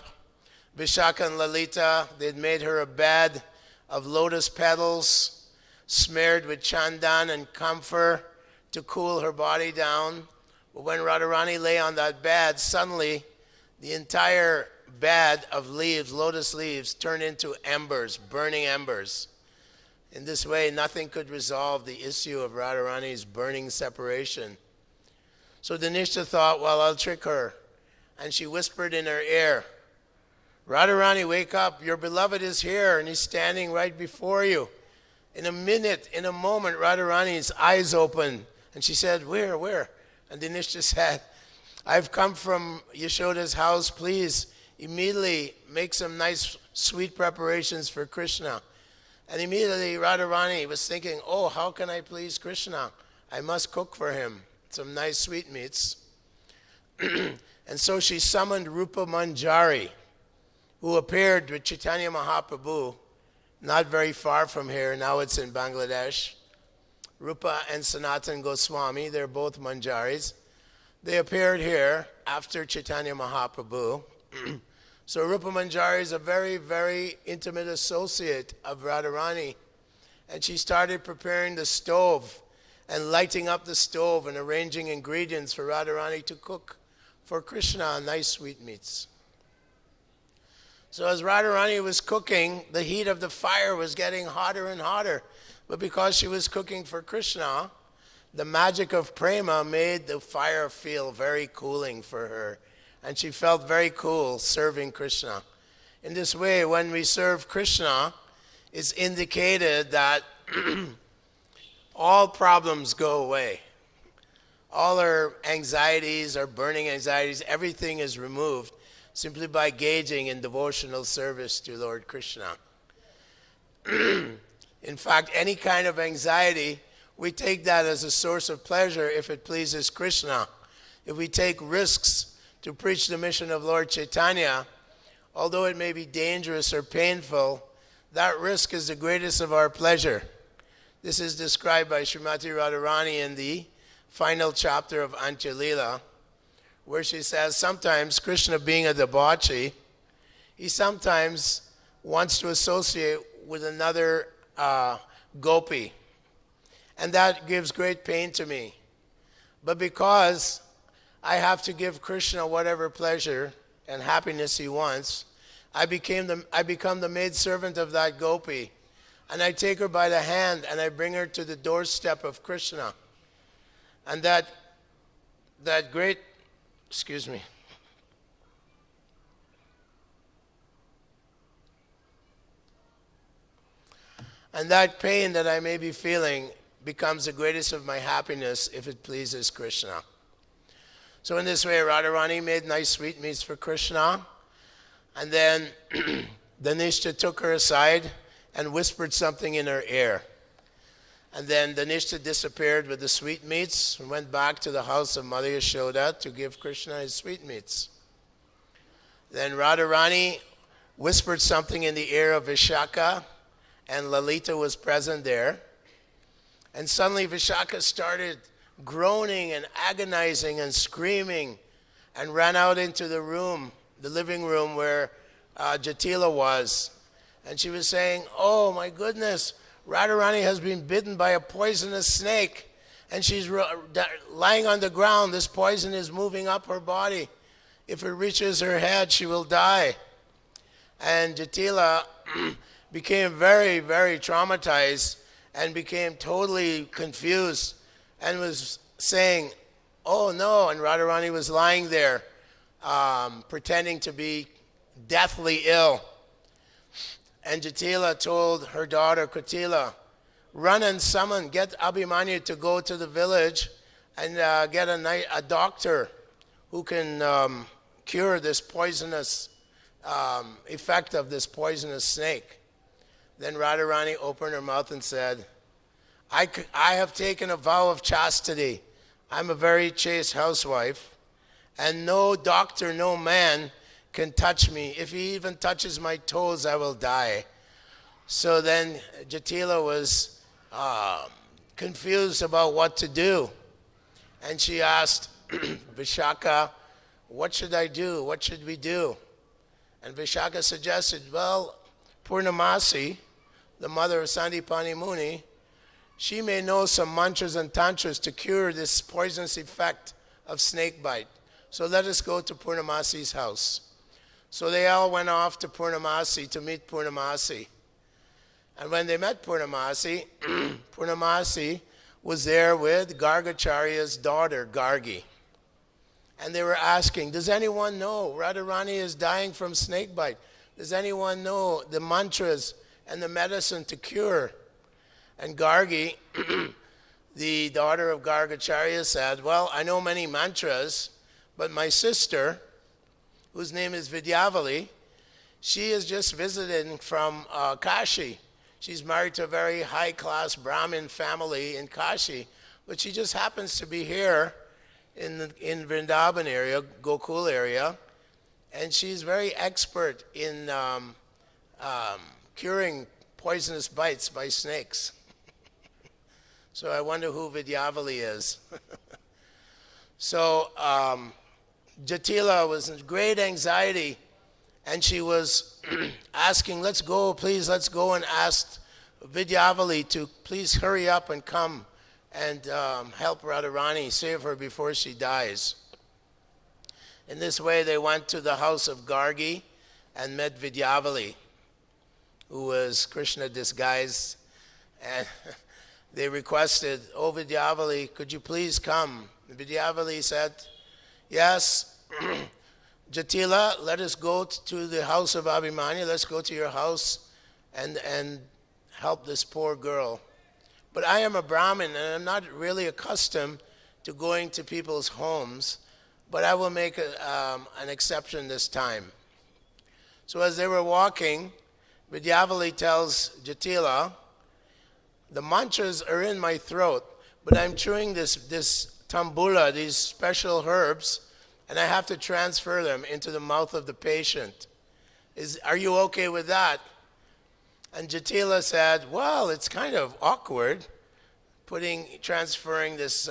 Vishaka and Lalita, they'd made her a bed of lotus petals smeared with chandan and camphor to cool her body down. But when Radharani lay on that bed, suddenly the entire bed of leaves, lotus leaves, turned into embers, burning embers. In this way, nothing could resolve the issue of Radharani's burning separation. So Dhanishta thought, well, I'll trick her. And she whispered in her ear, Radharani, wake up. Your beloved is here, and he's standing right before you. In a minute, in a moment, Radharani's eyes opened. And she said, where? And Dhanishta said, I've come from Yashoda's house. Please, immediately make some nice sweet preparations for Krishna. And immediately Radharani was thinking, oh, how can I please Krishna? I must cook for him some nice sweetmeats. And so she summoned Rupa Manjari, who appeared with Chaitanya Mahaprabhu, not very far from here. Now it's in Bangladesh. Rupa and Sanatan Goswami, they're both Manjaris. They appeared here after Chaitanya Mahaprabhu. So Rupa Manjari is a very, very intimate associate of Radharani. And she started preparing the stove and lighting up the stove and arranging ingredients for Radharani to cook for Krishna nice sweetmeats. So as Radharani was cooking, the heat of the fire was getting hotter and hotter. But because she was cooking for Krishna, the magic of prema made the fire feel very cooling for her. And she felt very cool serving Krishna. In this way, when we serve Krishna, it's indicated that all problems go away. All our anxieties, our burning anxieties, everything is removed simply by engaging in devotional service to Lord Krishna. In fact, any kind of anxiety, we take that as a source of pleasure if it pleases Krishna. If we take risks to preach the mission of Lord Chaitanya, although it may be dangerous or painful, that risk is the greatest of our pleasure. This is described by Srimati Radharani in the final chapter of Antya-lila, where she says sometimes Krishna, being a debauchee, he sometimes wants to associate with another gopi. And that gives great pain to me. But because I have to give Krishna whatever pleasure and happiness he wants, I become the maidservant of that gopi. And I take her by the hand and I bring her to the doorstep of Krishna. And that great, excuse me. And that pain that I may be feeling becomes the greatest of my happiness if it pleases Krishna. So in this way, Radharani made nice sweetmeats for Krishna. And then Dhanishta took her aside and whispered something in her ear. And then Dhanishta disappeared with the sweetmeats and went back to the house of Mother Yashoda to give Krishna his sweetmeats. Then Radharani whispered something in the ear of Vishaka, and Lalita was present there. And suddenly Vishaka started groaning and agonizing and screaming and ran out into the room, the living room where Jatila was. And she was saying, "Oh my goodness, Radharani has been bitten by a poisonous snake. And she's lying on the ground. This poison is moving up her body. If it reaches her head, she will die." And Jatila became very, very traumatized and became totally confused and was saying, "Oh no," and Radharani was lying there pretending to be deathly ill. And Jatila told her daughter Kotila, "Run and get Abhimanyu to go to the village and get a doctor who can cure this poisonous effect of this poisonous snake." Then Radharani opened her mouth and said, I have taken a vow of chastity. I'm a very chaste housewife, and no doctor, no man can touch me. If he even touches my toes, I will die. So then Jatila was confused about what to do. And she asked Vishaka, "What should I do? What should we do?" And Vishaka suggested, well, Purnamasi, the mother of Sandipani Muni, she may know some mantras and tantras to cure this poisonous effect of snake bite. So let us go to Purnamasi's house. So they all went off to Purnamasi to meet Purnamasi. And when they met Purnamasi, Purnamasi was there with Gargacharya's daughter, Gargi. And they were asking, "Does anyone know? Radharani is dying from snake bite. Does anyone know the mantras and the medicine to cure?" And Gargi, the daughter of Gargacharya, said, "Well, I know many mantras, but my sister, whose name is Vidyavali, she is just visiting from Kashi. She's married to a very high-class Brahmin family in Kashi, but she just happens to be here in Vrindavan area, Gokul area, and she's very expert in curing poisonous bites by snakes." So I wonder who Vidyavali is. So Jatila was in great anxiety, and she was asking, "Let's go, please, let's go," and asked Vidyavali to please hurry up and come and help Radharani, save her before she dies. In this way, they went to the house of Gargi and met Vidyavali, who was Krishna disguised. And they requested, "Oh, Vidyavali, could you please come?" And Vidyavali said, "Yes, Jatila, let us go to the house of Abhimanyu. Let's go to your house and help this poor girl. But I am a Brahmin, and I'm not really accustomed to going to people's homes, but I will make an exception this time." So as they were walking, Vidyavali tells Jatila, "The mantras are in my throat, but I'm chewing this tambula, these special herbs, and I have to transfer them into the mouth of the patient. Are you okay with that?" And Jatila said, "Well, it's kind of awkward, transferring this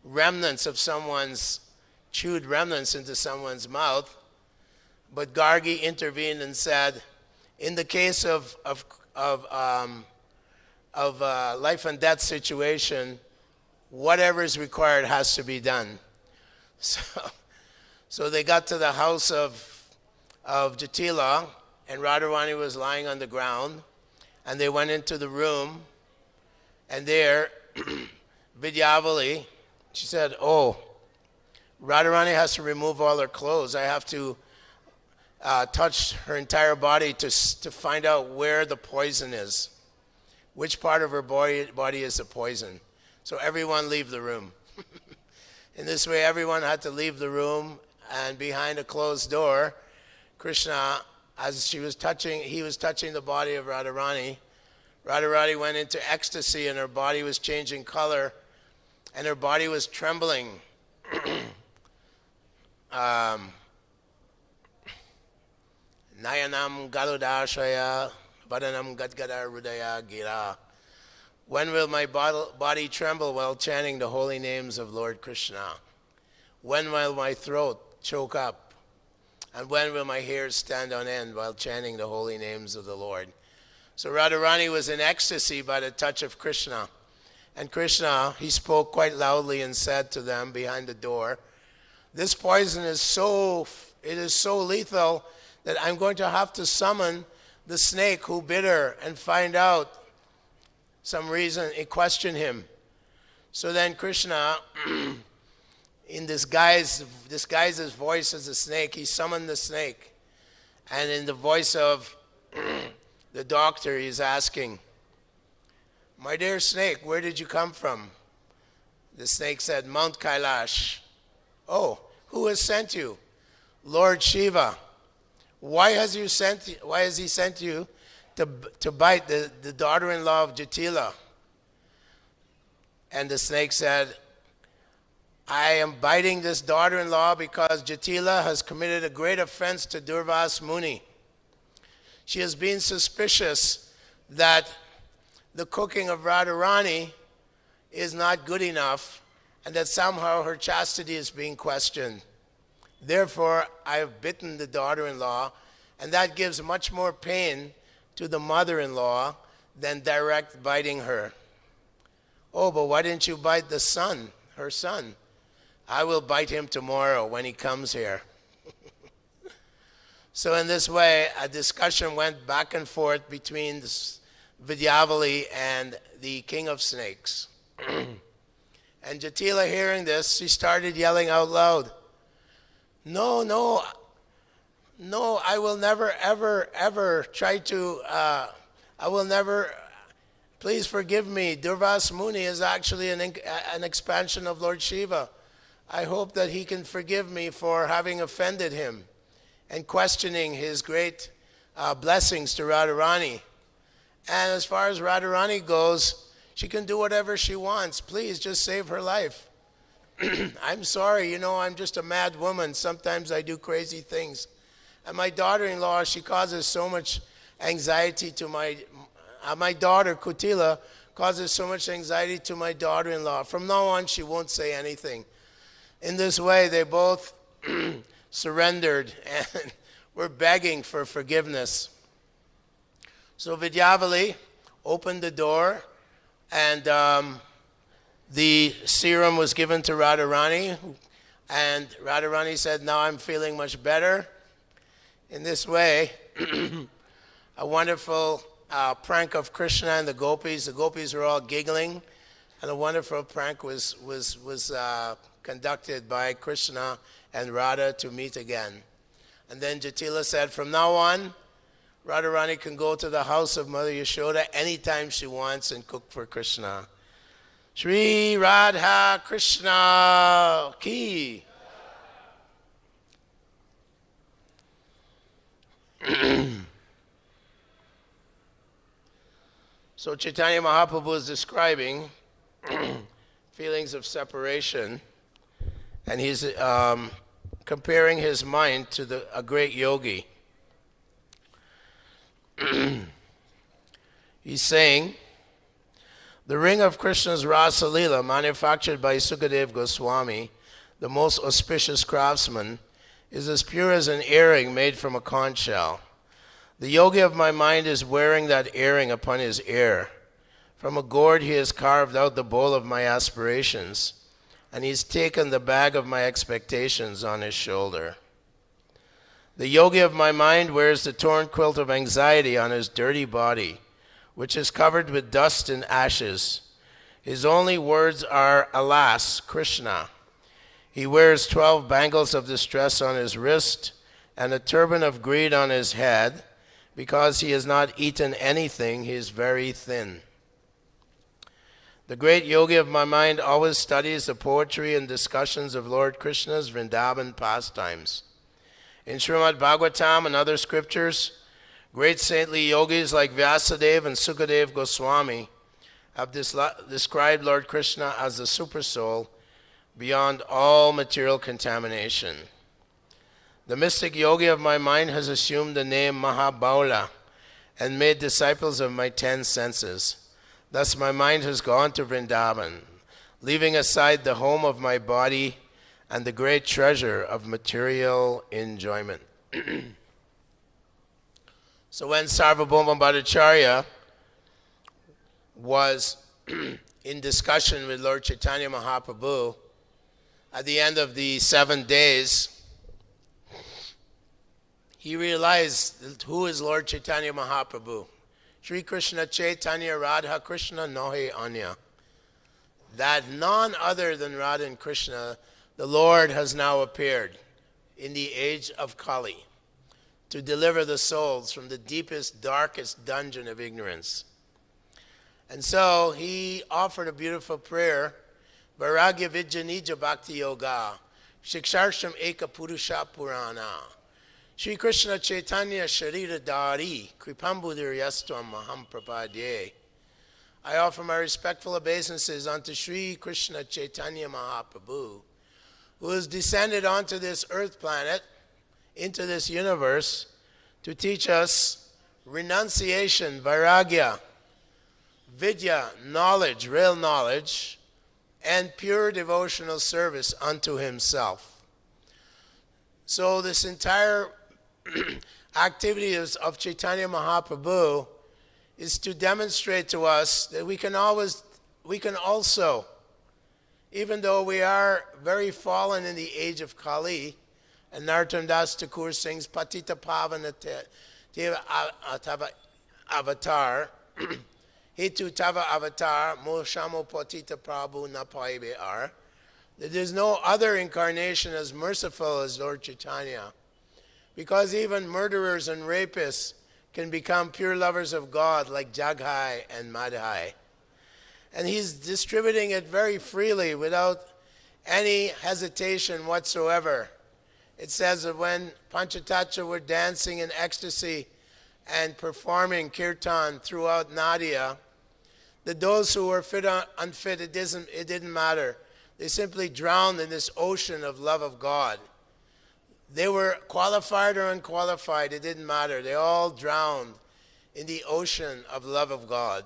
remnants of someone's chewed remnants into someone's mouth." But Gargi intervened and said, "In the case of life and death situation, whatever is required has to be done. So they got to the house of Jatila, and Radharani was lying on the ground, and they went into the room, and there, Vidyavali, she said, oh, Radharani has to remove all her clothes. I have to touch her entire body to find out where the poison is. Which part of her body is the poison. So everyone leave the room. In this way, everyone had to leave the room, and behind a closed door, Krishna, as he was touching the body of Radharani. Radharani went into ecstasy, and her body was changing color, and her body was trembling. Nayanam Galudashaya Vadanam Gadgada Rudaya Gira. When will my body tremble while chanting the holy names of Lord Krishna? When will my throat choke up? And when will my hairs stand on end while chanting the holy names of the Lord? So Radharani was in ecstasy by the touch of Krishna. And Krishna, he spoke quite loudly and said to them behind the door, this poison is so lethal that I'm going to have to summon the snake who bit her and find out some reason and question him. So then Krishna, in disguised his voice as a snake, he summoned the snake. And in the voice of the doctor, he's asking, my dear snake, where did you come from? The snake said, Mount Kailash. Oh, who has sent you? Lord Shiva. Why has he sent you to bite the daughter-in-law of Jatila? And the snake said, I am biting this daughter-in-law because Jatila has committed a great offense to Durvas Muni. She has been suspicious that the cooking of Radharani is not good enough and that somehow her chastity is being questioned. Therefore, I have bitten the daughter-in-law, and that gives much more pain to the mother-in-law than direct biting her. Oh, but why didn't you bite the son, her son? I will bite him tomorrow when he comes here. So in this way, a discussion went back and forth between Vidyavali and the king of snakes. And Jatila, hearing this, she started yelling out loud, No, I will never, ever try to, please forgive me. Durvas Muni is actually an expansion of Lord Shiva. I hope that he can forgive me for having offended him and questioning his great blessings to Radharani. And as far as Radharani goes, she can do whatever she wants. Please just save her life. I'm sorry, I'm just a mad woman. Sometimes I do crazy things. And my daughter-in-law, she causes so much anxiety to my daughter, Kutila, causes so much anxiety to my daughter-in-law. From now on, she won't say anything. In this way, they both surrendered and were begging for forgiveness. So Vidyavali opened the door, and the serum was given to Radharani, and Radharani said, now I'm feeling much better. In this way, a wonderful prank of Krishna and the gopis were all giggling, and a wonderful prank was conducted by Krishna and Radha to meet again. And then Jatila said, from now on, Radharani can go to the house of Mother Yashoda anytime she wants and cook for Krishna. Shri Radha Krishna Ki. So Chaitanya Mahaprabhu is describing feelings of separation, and he's comparing his mind to a great yogi. He's saying, the ring of Krishna's Rasa Leela, manufactured by Sukadev Goswami, the most auspicious craftsman, is as pure as an earring made from a conch shell. The yogi of my mind is wearing that earring upon his ear. From a gourd he has carved out the bowl of my aspirations, and he's taken the bag of my expectations on his shoulder. The yogi of my mind wears the torn quilt of anxiety on his dirty body, which is covered with dust and ashes. His only words are, alas, Krishna. He wears 12 bangles of distress on his wrist and a turban of greed on his head. Because he has not eaten anything, he is very thin. The great yogi of my mind always studies the poetry and discussions of Lord Krishna's Vrindavan pastimes. In Srimad Bhagavatam and other scriptures, great saintly yogis like Vasudev and Sukadev Goswami have described Lord Krishna as the supersoul beyond all material contamination. The mystic yogi of my mind has assumed the name Mahabaula and made disciples of my 10 senses. Thus my mind has gone to Vrindavan, leaving aside the home of my body and the great treasure of material enjoyment. So when Sarvabhauma Bhattacharya was in discussion with Lord Chaitanya Mahaprabhu, at the end of the 7 days, he realized who is Lord Chaitanya Mahaprabhu. Sri Krishna Chaitanya Radha Krishna Nohe Anya. That none other than Radha and Krishna, the Lord has now appeared in the age of Kali to deliver the souls from the deepest, darkest dungeon of ignorance. And so he offered a beautiful prayer, Vairagya Vidya Nija Bhakti Yoga, Shiksharsham Eka Purusha Purana, Shri Krishna Chaitanya Sharira Dari, Kripambudir Yastvam Maham Prapadye. I offer my respectful obeisances unto Sri Krishna Chaitanya Mahaprabhu, who has descended onto this earth planet, into this universe, to teach us renunciation, vairagya, vidya, knowledge, real knowledge, and pure devotional service unto himself. So this entire activity of Chaitanya Mahaprabhu is to demonstrate to us that we can also, even though we are very fallen in the age of Kali, and Narottam Das Thakur sings Patita Pavana Tava Avatar, Hetu Tava Avatar, Moshamo Patita Prabhu Napaibe Ar, that there's no other incarnation as merciful as Lord Chaitanya, because even murderers and rapists can become pure lovers of God like Jaghai and Madhai. And he's distributing it very freely without any hesitation whatsoever. It says that when Panchatattva were dancing in ecstasy and performing Kirtan throughout Nadia, that those who were fit or unfit, it didn't matter. They simply drowned in this ocean of love of God. They were qualified or unqualified, it didn't matter. They all drowned in the ocean of love of God.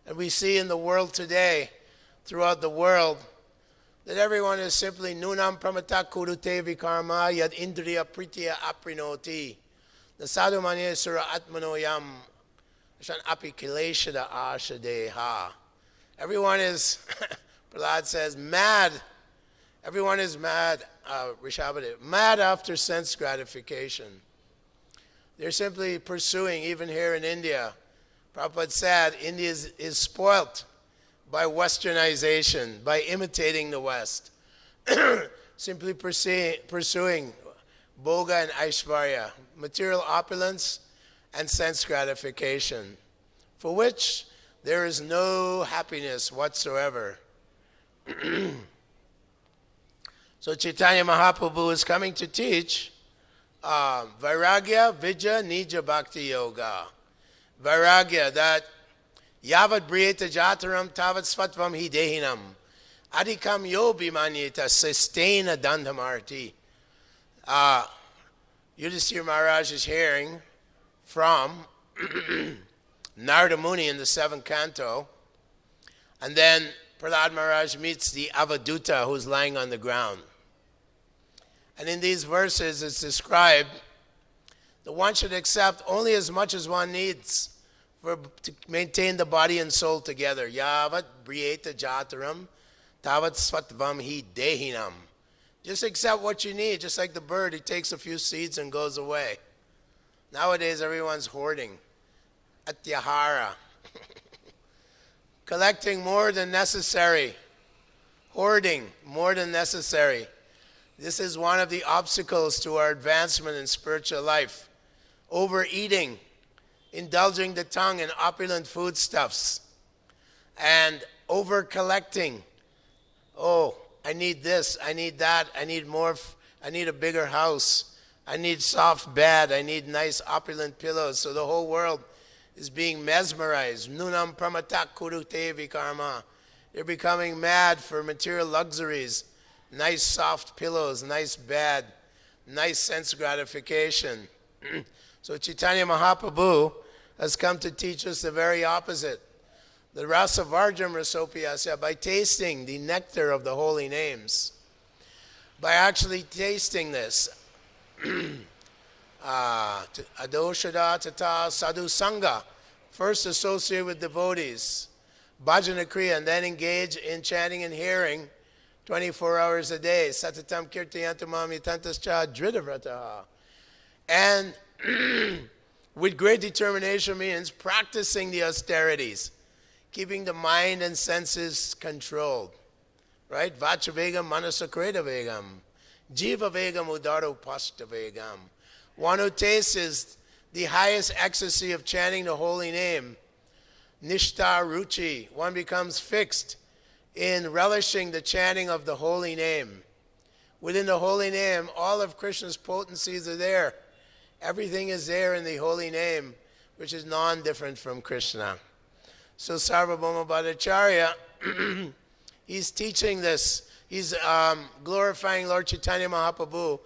And we see in the world today, throughout the world, that everyone is simply nunam pramata kurute vikarma yad indriya pritya aprinoti. The sadhu manye sura atmanoyam shan api kileshada ashadeha. Everyone is, Prahlad says, mad. Everyone is mad, Rishabhadev, mad after sense gratification. They're simply pursuing, even here in India. Prabhupada said, India is spoilt by westernization, by imitating the West. Simply pursuing bhoga and aishvarya, material opulence and sense gratification, for which there is no happiness whatsoever. So Chaitanya Mahaprabhu is coming to teach Vairagya Vidya Nija Bhakti Yoga. Vairagya, that Yavad Briyeta Jataram Tavat Svatvam Hi Dehinam Adhikam Yo Bhimanyeta Sustaina Dandhamarti. Yudhisthira Maharaj is hearing from Narada Muni in the 7th canto, and then Prahlad Maharaj meets the Avaduta who's lying on the ground. And in these verses it's described that one should accept only as much as one needs to maintain the body and soul together. Yavat briyeta jataram, tavat svatvam hi dehinam. Just accept what you need, just like the bird. He takes a few seeds and goes away. Nowadays, everyone's hoarding. Atyahara. Collecting more than necessary. Hoarding more than necessary. This is one of the obstacles to our advancement in spiritual life. Overeating, indulging the tongue in opulent foodstuffs, and over-collecting. Oh, I need this, I need that, I need more, I need a bigger house, I need soft bed, I need nice opulent pillows. So the whole world is being mesmerized. Nunam pramatak kurute vikarma. They're becoming mad for material luxuries, nice soft pillows, nice bed, nice sense gratification. So Chaitanya Mahaprabhu has come to teach us the very opposite. The rasa varjam rasopiyasya, by tasting the nectar of the holy names, by actually tasting this. Adoshada tata sadhu sangha, first associate with devotees, bhajana kriya, and then engage in chanting and hearing 24 hours a day. Satatam kirtayantamam yatantascha dhridavrataha. And with great determination means practicing the austerities, keeping the mind and senses controlled. Right? Vachavegam manasakreta vegam. Jiva vegam udaro pasta vegam. One who tastes the highest ecstasy of chanting the holy name, Nishta Ruchi, one becomes fixed in relishing the chanting of the holy name. Within the holy name, all of Krishna's potencies are there. Everything is there in the holy name, which is non-different from Krishna. So Sarvabhauma Bhattacharya, he's teaching this. He's glorifying Lord Chaitanya Mahaprabhu,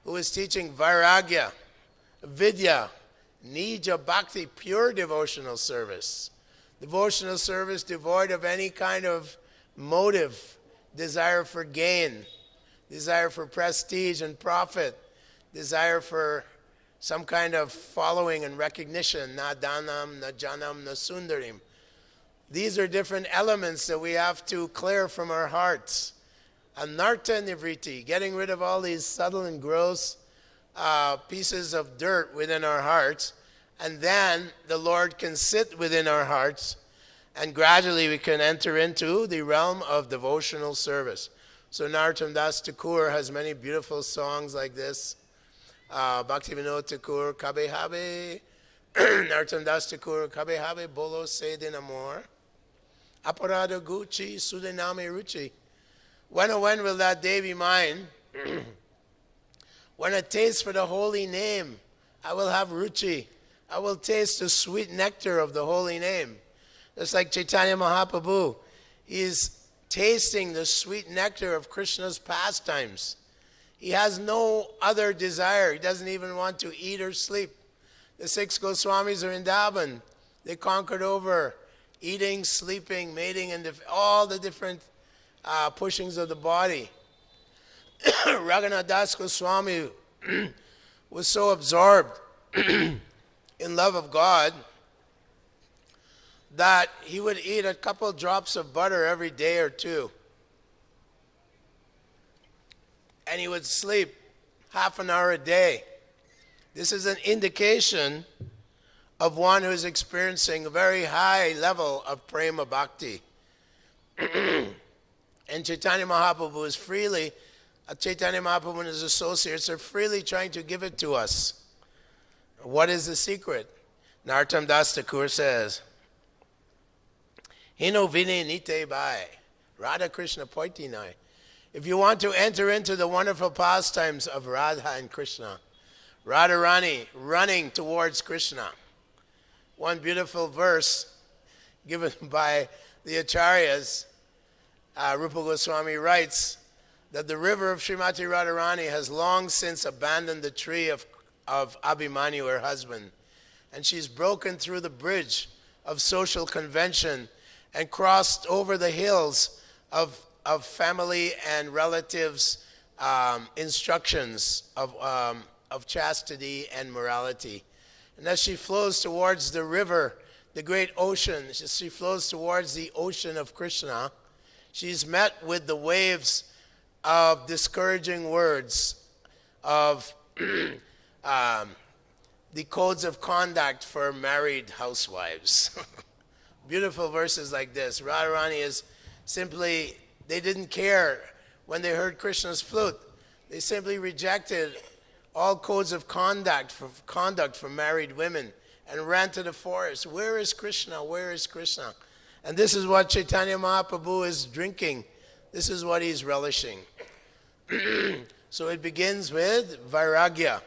who is teaching Vairagya, Vidya, Nija Bhakti, pure devotional service. Devotional service devoid of any kind of motive, desire for gain, desire for prestige and profit, desire for some kind of following and recognition, na danam, na janam, na sundarim. These are different elements that we have to clear from our hearts. Anartha nivriti, getting rid of all these subtle and gross pieces of dirt within our hearts, and then the Lord can sit within our hearts, and gradually we can enter into the realm of devotional service. So Narottam Das Thakur has many beautiful songs like this. Bhakti Vinod Thakur, Kabe Habe, Narottam Das Thakur, Kabe Habe, Bolo Se Din Amor, Aparada Gucci, Sudaname Ruchi. When will that day be mine? When I taste for the holy name, I will have ruchi. I will taste the sweet nectar of the holy name. Just like Chaitanya Mahaprabhu, he is tasting the sweet nectar of Krishna's pastimes. He has no other desire. He doesn't even want to eat or sleep. The 6 Goswamis are in Daban. They conquered over eating, sleeping, mating, and all the different pushings of the body. Raghunath Das Goswami was so absorbed in love of God that he would eat a couple drops of butter every day or two. And he would sleep half an hour a day. This is an indication of one who is experiencing a very high level of prema bhakti. And Chaitanya Mahaprabhu is freely, Chaitanya Mahaprabhu and his associates are freely trying to give it to us. What is the secret? Narottam Das Thakur says, Hino vine nite bai, Radha Krishna poitinai. If you want to enter into the wonderful pastimes of Radha and Krishna, Radharani running towards Krishna. One beautiful verse given by the Acharyas, Rupa Goswami writes that the river of Srimati Radharani has long since abandoned the tree of Abhimanyu, her husband, and she's broken through the bridge of social convention and crossed over the hills of family and relatives' instructions of chastity and morality. And as she flows towards the river the great ocean. She flows towards the ocean of Krishna. She's met with the waves of discouraging words, of the codes of conduct for married housewives. Beautiful verses like this. Radharani is simply, they didn't care when they heard Krishna's flute. They simply rejected all codes of conduct for married women and ran to the forest. Where is Krishna? Where is Krishna? And this is what Chaitanya Mahaprabhu is drinking. This is what he's relishing. So it begins with Vairagya.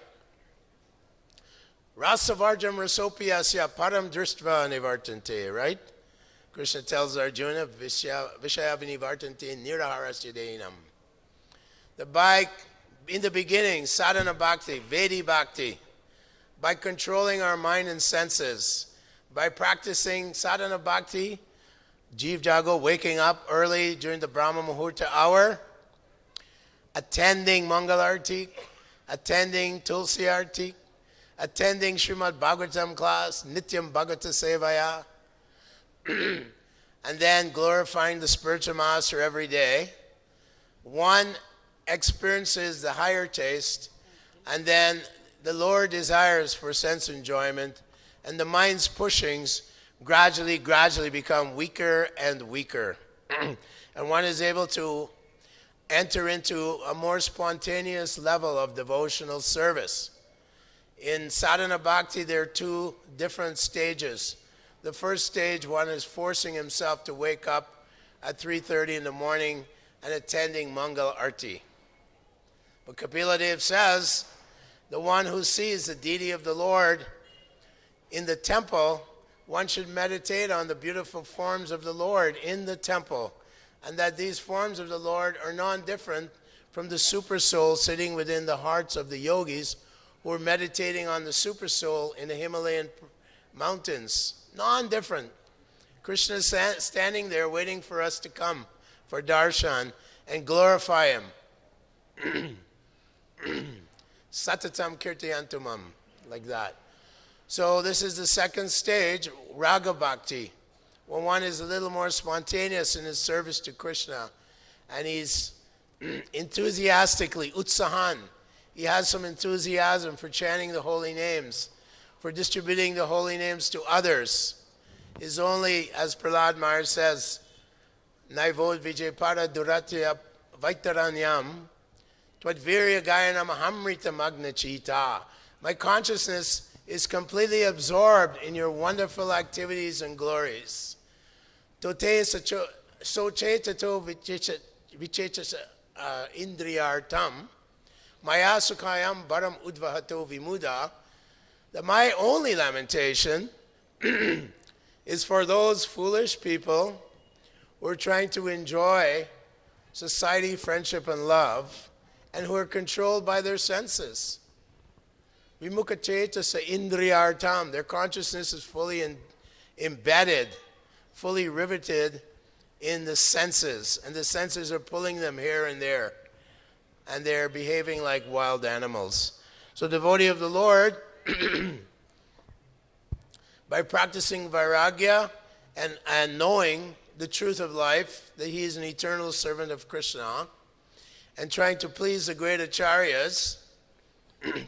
Rasavarjam rasopiyasya param dristva nivartante, right? Krishna tells Arjuna, Vishaya vinivartante niraharasya deinam. In the beginning, sadhana bhakti, Vedi bhakti, by controlling our mind and senses, by practicing sadhana bhakti, Jeev Jago, waking up early during the Brahma Muhurta hour, attending Mangal Arti, attending Tulsi Arti, attending Srimad Bhagavatam class, Nityam Bhagavata Sevaya, and then glorifying the spiritual master every day. One experiences the higher taste, and then the lower desires for sense enjoyment, and the mind's pushings gradually become weaker and weaker. And one is able to enter into a more spontaneous level of devotional service. In sadhana bhakti, there are two different stages. The first stage, one is forcing himself to wake up at 3:30 in the morning and attending Mangal Arti. But Kapila Dev says, the one who sees the deity of the Lord in the temple, one should meditate on the beautiful forms of the Lord in the temple, and that these forms of the Lord are non-different from the super soul sitting within the hearts of the yogis who are meditating on the super soul in the Himalayan mountains. Non-different. Krishna is standing there waiting for us to come for darshan and glorify him. Satatam kirtayantumam, like that. So this is the second stage, Raga Bhakti, when one is a little more spontaneous in his service to Krishna, and he's enthusiastically, utsahan, he has some enthusiasm for chanting the holy names, for distributing the holy names to others. Is only, as Prahlad Maharaj says, Naivod Vijaypada Duratya Vaitaranyam Twadvirya Gayanam Hamrita Magnachita. My consciousness is completely absorbed in your wonderful activities and glories. Tote sochetato vichechasa indriyartam maya sukhayam baram udvahato vimuda. That my only lamentation is for those foolish people who are trying to enjoy society, friendship, and love, and who are controlled by their senses. Vimukha cetasa indriyartam. Their consciousness is fully embedded, fully riveted in the senses, and the senses are pulling them here and there, and they're behaving like wild animals. So, devotee of the Lord, by practicing vairagya and knowing the truth of life, that he is an eternal servant of Krishna, and trying to please the great acharyas,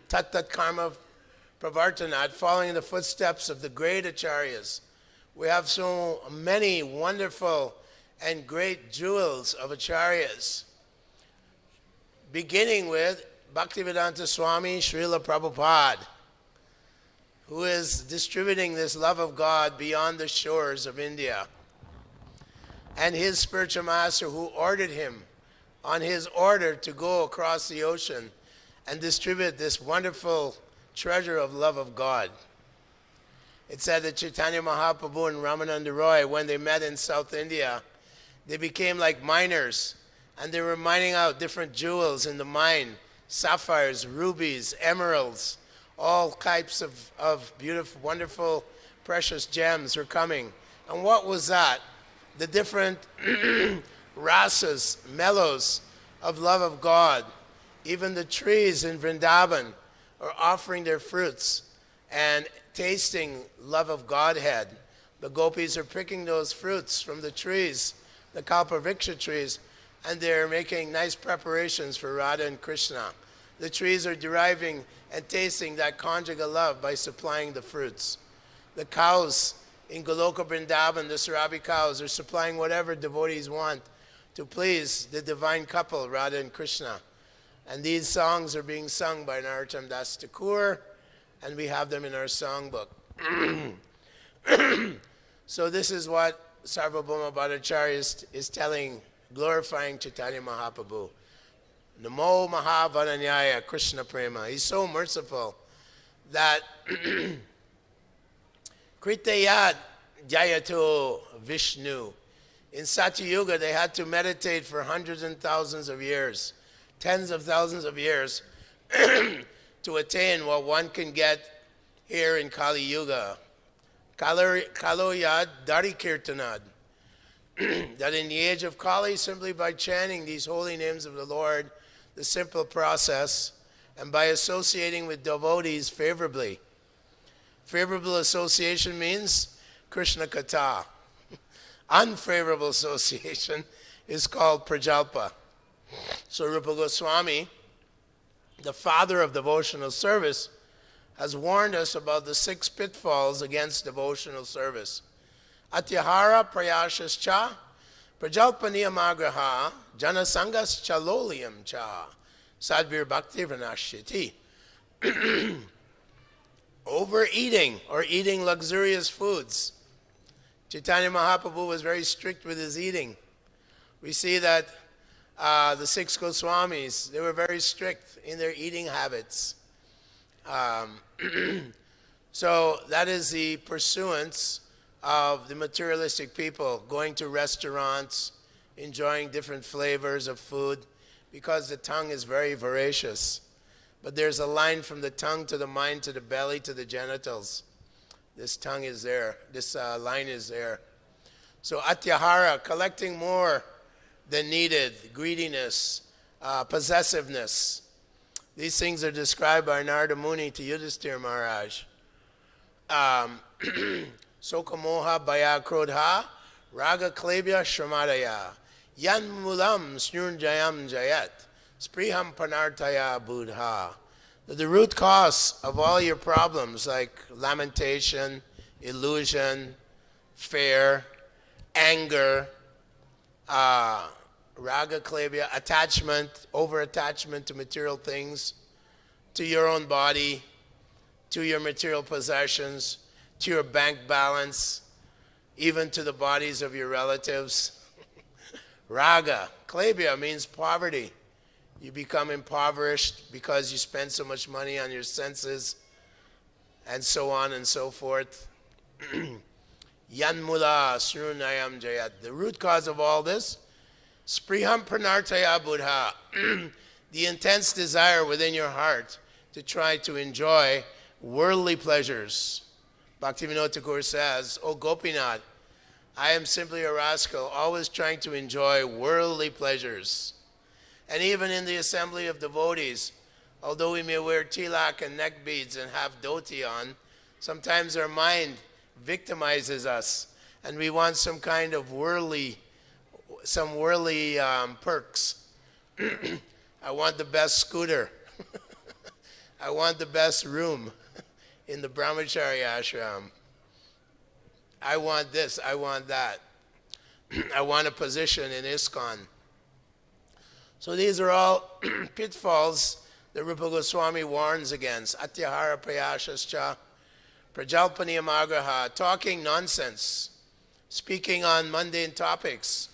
tat karma pravartanat, following in the footsteps of the great acharyas. We have so many wonderful and great jewels of acharyas, beginning with Bhaktivedanta Swami Srila Prabhupada, who is distributing this love of God beyond the shores of India, and his spiritual master who ordered him on his order to go across the ocean and distribute this wonderful treasure of love of God. It said that Chaitanya Mahaprabhu and Ramananda Roy, when they met in South India, they became like miners, and they were mining out different jewels in the mine, sapphires, rubies, emeralds, all types of beautiful, wonderful, precious gems were coming. And what was that? The different rasas, mellows of love of God. Even the trees in Vrindavan are offering their fruits and tasting love of Godhead. The gopis are picking those fruits from the trees, the kalpavriksha trees, and they're making nice preparations for Radha and Krishna. The trees are deriving and tasting that conjugal love by supplying the fruits. The cows in Goloka Vrindavan, the Sarabi cows, are supplying whatever devotees want to please the divine couple, Radha and Krishna. And these songs are being sung by Narottam Das Thakur, and we have them in our songbook. So this is what Sarvabhauma Bhattacharya is telling, glorifying Chaitanya Mahaprabhu. Namo Mahavananyaya Krishna Prema. He's so merciful that Kritayat Jayato Vishnu. In Satyayuga, they had to meditate for hundreds and thousands of years, tens of thousands of years, to attain what one can get here in Kali Yuga. Kaloyad Dari Kirtanad. That in the age of Kali, simply by chanting these holy names of the Lord, the simple process, and by associating with devotees favorably. Favorable association means Krishna Katha. Unfavorable association is called Prajalpa. So Rupa Goswami, the father of devotional service, has warned us about the 6 pitfalls against devotional service. Atyahara prayashas cha, prajalpaniyamagraha, janasangas chaloliam cha, sadvir bhakti vrinashyati. Overeating or eating luxurious foods. Chaitanya Mahaprabhu was very strict with his eating. We see that the 6 Goswamis, they were very strict in their eating habits. So that is the pursuance of the materialistic people, going to restaurants, enjoying different flavors of food, because the tongue is very voracious. But there's a line from the tongue to the mind to the belly to the genitals. This tongue is there. This line is there. So atyahara, collecting more than needed, greediness, possessiveness. These things are described by Narada Muni to Yudhisthira Maharaj. Sokamoha bhaya krodha, raga klebya shramadaya, yan mulam snurjayam jayat, spriham panartaya buddha. The root cause of all your problems, like lamentation, illusion, fear, anger, raga klebya, attachment, over-attachment to material things, to your own body, to your material possessions, to your bank balance, even to the bodies of your relatives. Raga, klebya means poverty. You become impoverished because you spend so much money on your senses, and so on and so forth. Yanmula srunayam jayat. The root cause of all this, spriham pranartaya buddha, the intense desire within your heart to try to enjoy worldly pleasures. Bhaktivinoda Thakur says, "O Gopinath, I am simply a rascal, always trying to enjoy worldly pleasures." And even in the assembly of devotees, although we may wear tilak and neck beads and have dhoti on, sometimes our mind victimizes us, and we want some kind of worldly perks. I want the best scooter. I want the best room in the brahmachari ashram. I want this, I want that. I want a position in ISKCON. So these are all pitfalls that Rupa Goswami warns against. Atyahara prayashascha, prajalpaniyamagraha, talking nonsense, speaking on mundane topics,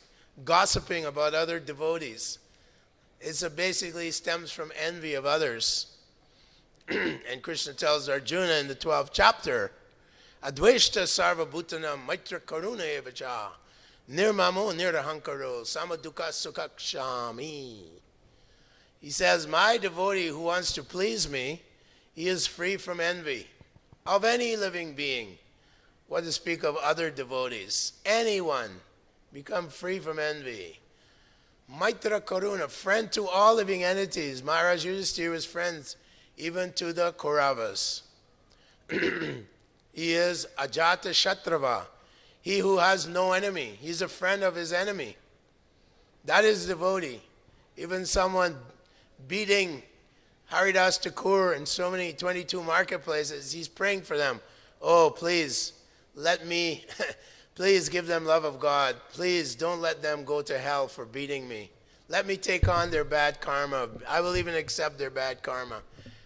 gossiping about other devotees. It basically stems from envy of others. And Krishna tells Arjuna in the 12th chapter, Adveshta sarva bhutana maitra karuna evacha, nirmamo nirahankaro samaduka sukakshami. He says, my devotee who wants to please me, he is free from envy of any living being. What to speak of other devotees? Anyone, become free from envy. Maitra Karuna, friend to all living entities. Maharaj Yudhisthira was friends even to the Kauravas. He is Ajata Shatrava. He who has no enemy, he's a friend of his enemy. That is devotee. Even someone beating Haridas Thakur in so many 22 marketplaces, he's praying for them. Oh, please, let me, please give them love of God. Please don't let them go to hell for beating me. Let me take on their bad karma. I will even accept their bad karma.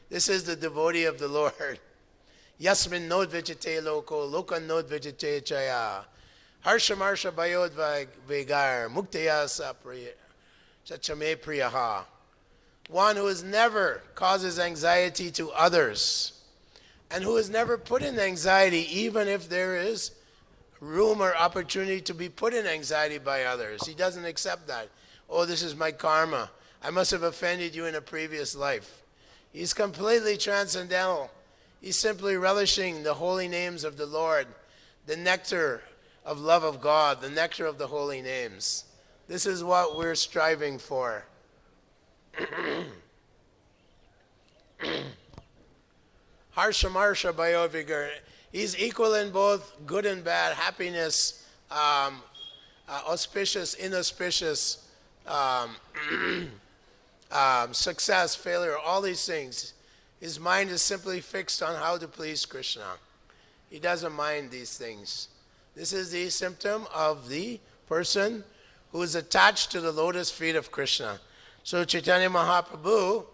This is the devotee of the Lord. Yasmin nod vijite loko, lokan nod vijite chaya. Harsha marsha bayod vegar, muktaya sapriya, chachame priyaha. One who has never causes anxiety to others, and who is never put in anxiety, even if there is room or opportunity to be put in anxiety by others. He doesn't accept that. Oh, this is my karma. I must have offended you in a previous life. He's completely transcendental. He's simply relishing the holy names of the Lord, the nectar of love of God, the nectar of the holy names. This is what we're striving for. Harsha Marsha Bayovigar. He's equal in both good and bad, happiness, auspicious, inauspicious, success, failure, all these things. His mind is simply fixed on how to please Krishna. He doesn't mind these things. This is the symptom of the person who is attached to the lotus feet of Krishna. So Chaitanya Mahaprabhu,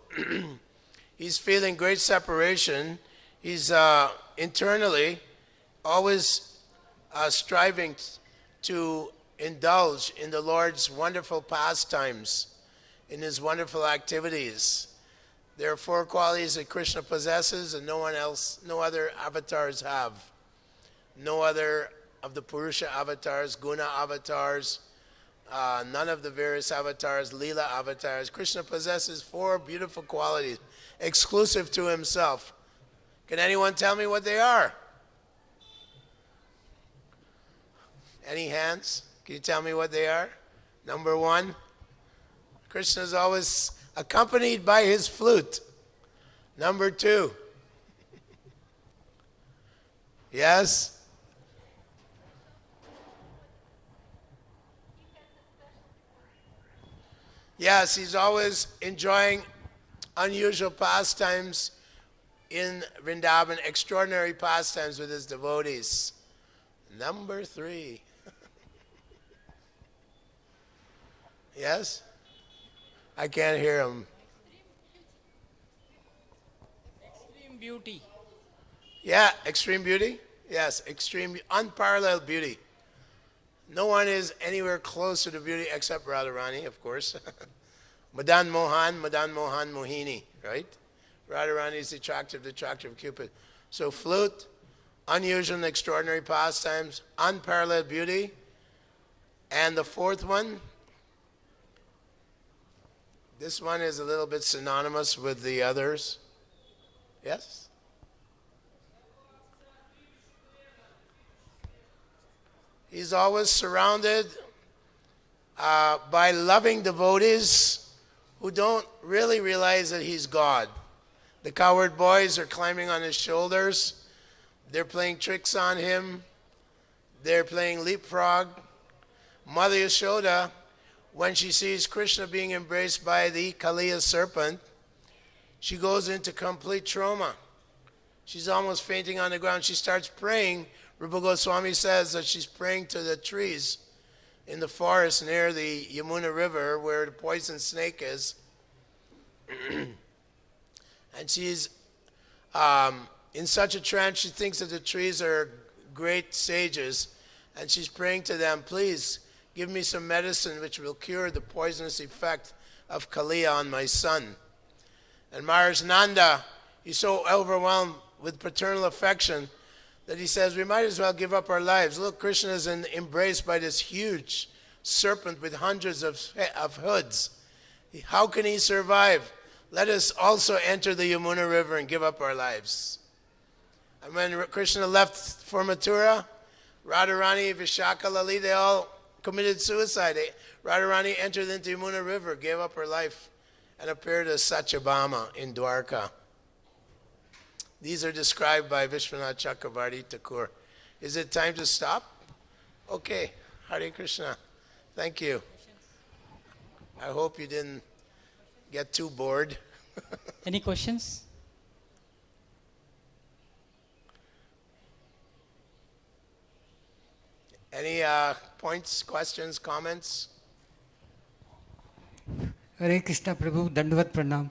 he's feeling great separation. He's internally always striving to indulge in the Lord's wonderful pastimes, in his wonderful activities. There are 4 qualities that Krishna possesses and no one else, no other avatars have. No other of the Purusha avatars, Guna avatars, none of the various avatars, Leela avatars. Krishna possesses 4 beautiful qualities, exclusive to himself. Can anyone tell me what they are? Any hands? Can you tell me what they are? Number 1, Krishna is always accompanied by his flute. Number 2, yes? Yes, he's always enjoying unusual pastimes in Vrindavan, extraordinary pastimes with his devotees. Number 3. Yes? I can't hear him. Extreme beauty. Yeah, extreme beauty? Yes, extreme, unparalleled beauty. No one is anywhere close to the beauty except Radharani, of course. Madan Mohan Mohini, right? Radharani is the attractive Cupid. So flute, unusual and extraordinary pastimes, unparalleled beauty. And the 4th one, this one is a little bit synonymous with the others. Yes? He's always surrounded by loving devotees who don't really realize that he's God. The cowherd boys are climbing on his shoulders. They're playing tricks on him. They're playing leapfrog. Mother Yashoda, when she sees Krishna being embraced by the Kaliya serpent, she goes into complete trauma. She's almost fainting on the ground. She starts praying. Rupa Goswami says that she's praying to the trees in the forest near the Yamuna River where the poison snake is. And she's in such a trance, she thinks that the trees are great sages, and she's praying to them, please give me some medicine which will cure the poisonous effect of Kaliya on my son. And Maharaj Nanda, he's so overwhelmed with paternal affection that he says, we might as well give up our lives. Look, Krishna is embraced by this huge serpent with hundreds of hoods. How can he survive? Let us also enter the Yamuna River and give up our lives. And when Krishna left for Mathura, Radharani, Vishaka, Lali, they all committed suicide. Radharani entered into Yamuna River, gave up her life, and appeared as Satyabhama in Dwarka. These are described by Vishwanath Chakravarti Thakur. Is it time to stop? Okay, Hare Krishna. Thank you. I hope you didn't get too bored. Any questions? Any points, questions, comments? Hare Krishna Prabhu, Dandavat Pranam.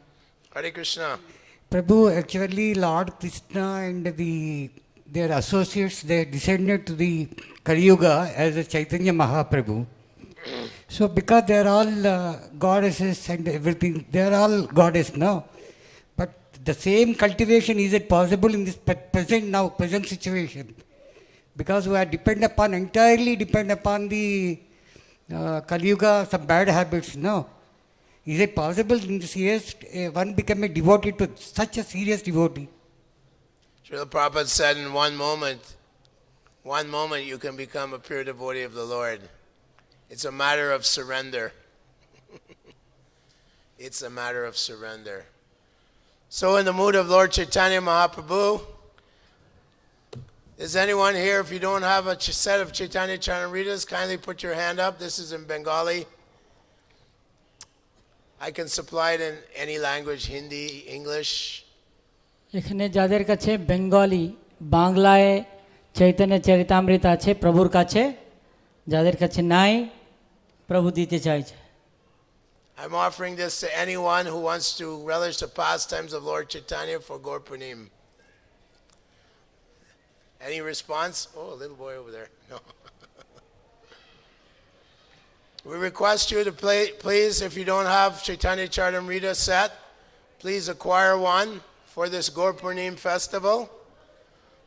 Hare Krishna. Prabhu, actually Lord Krishna and their associates, they descended to the Kali Yuga as a Chaitanya Mahaprabhu. So because they are all goddesses and everything, they are all goddess now. But the same cultivation, is it possible in this present situation? Because we are entirely depend upon the Kali Yuga, some bad habits, no? Is it possible in this years one become a devotee to such a serious devotee? Srila Prabhupada said in one moment you can become a pure devotee of the Lord. It's a matter of surrender. It's a matter of surrender. So in the mood of Lord Chaitanya Mahaprabhu, is anyone here, if you don't have a set of Chaitanya Chandraritas, kindly put your hand up. This is in Bengali. I can supply it in any language, Hindi, English. এখানে যাদের কাছে Bengali বাংলায় চৈতন্য চরিতামৃত আছে প্রভুর কাছে, যাদের কাছে নাই প্রভু দিতে চাইছে। I'm offering this to anyone who wants to relish the pastimes of Lord Chaitanya for Gaur Punim. Any response? Oh, a little boy over there. No. We request you to please, if you don't have Chaitanya Charitamrita set, please acquire one for this Gaur Purnim festival.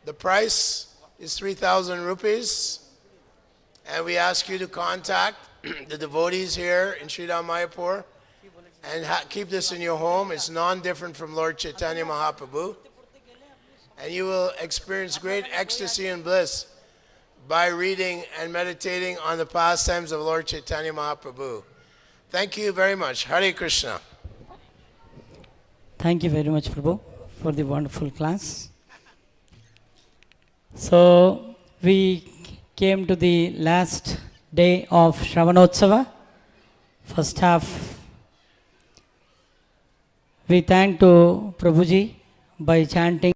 The price is 3,000 rupees. And we ask you to contact the devotees here in Sridham Mayapur and keep this in your home. It's non-different from Lord Chaitanya Mahaprabhu. And you will experience great ecstasy and bliss by reading and meditating on the pastimes of Lord Chaitanya Mahaprabhu. Thank you very much. Hare Krishna. Thank you very much, Prabhu, for the wonderful class. So we came to the last day of Sravana Utsav. First half, we thank to Prabhuji by chanting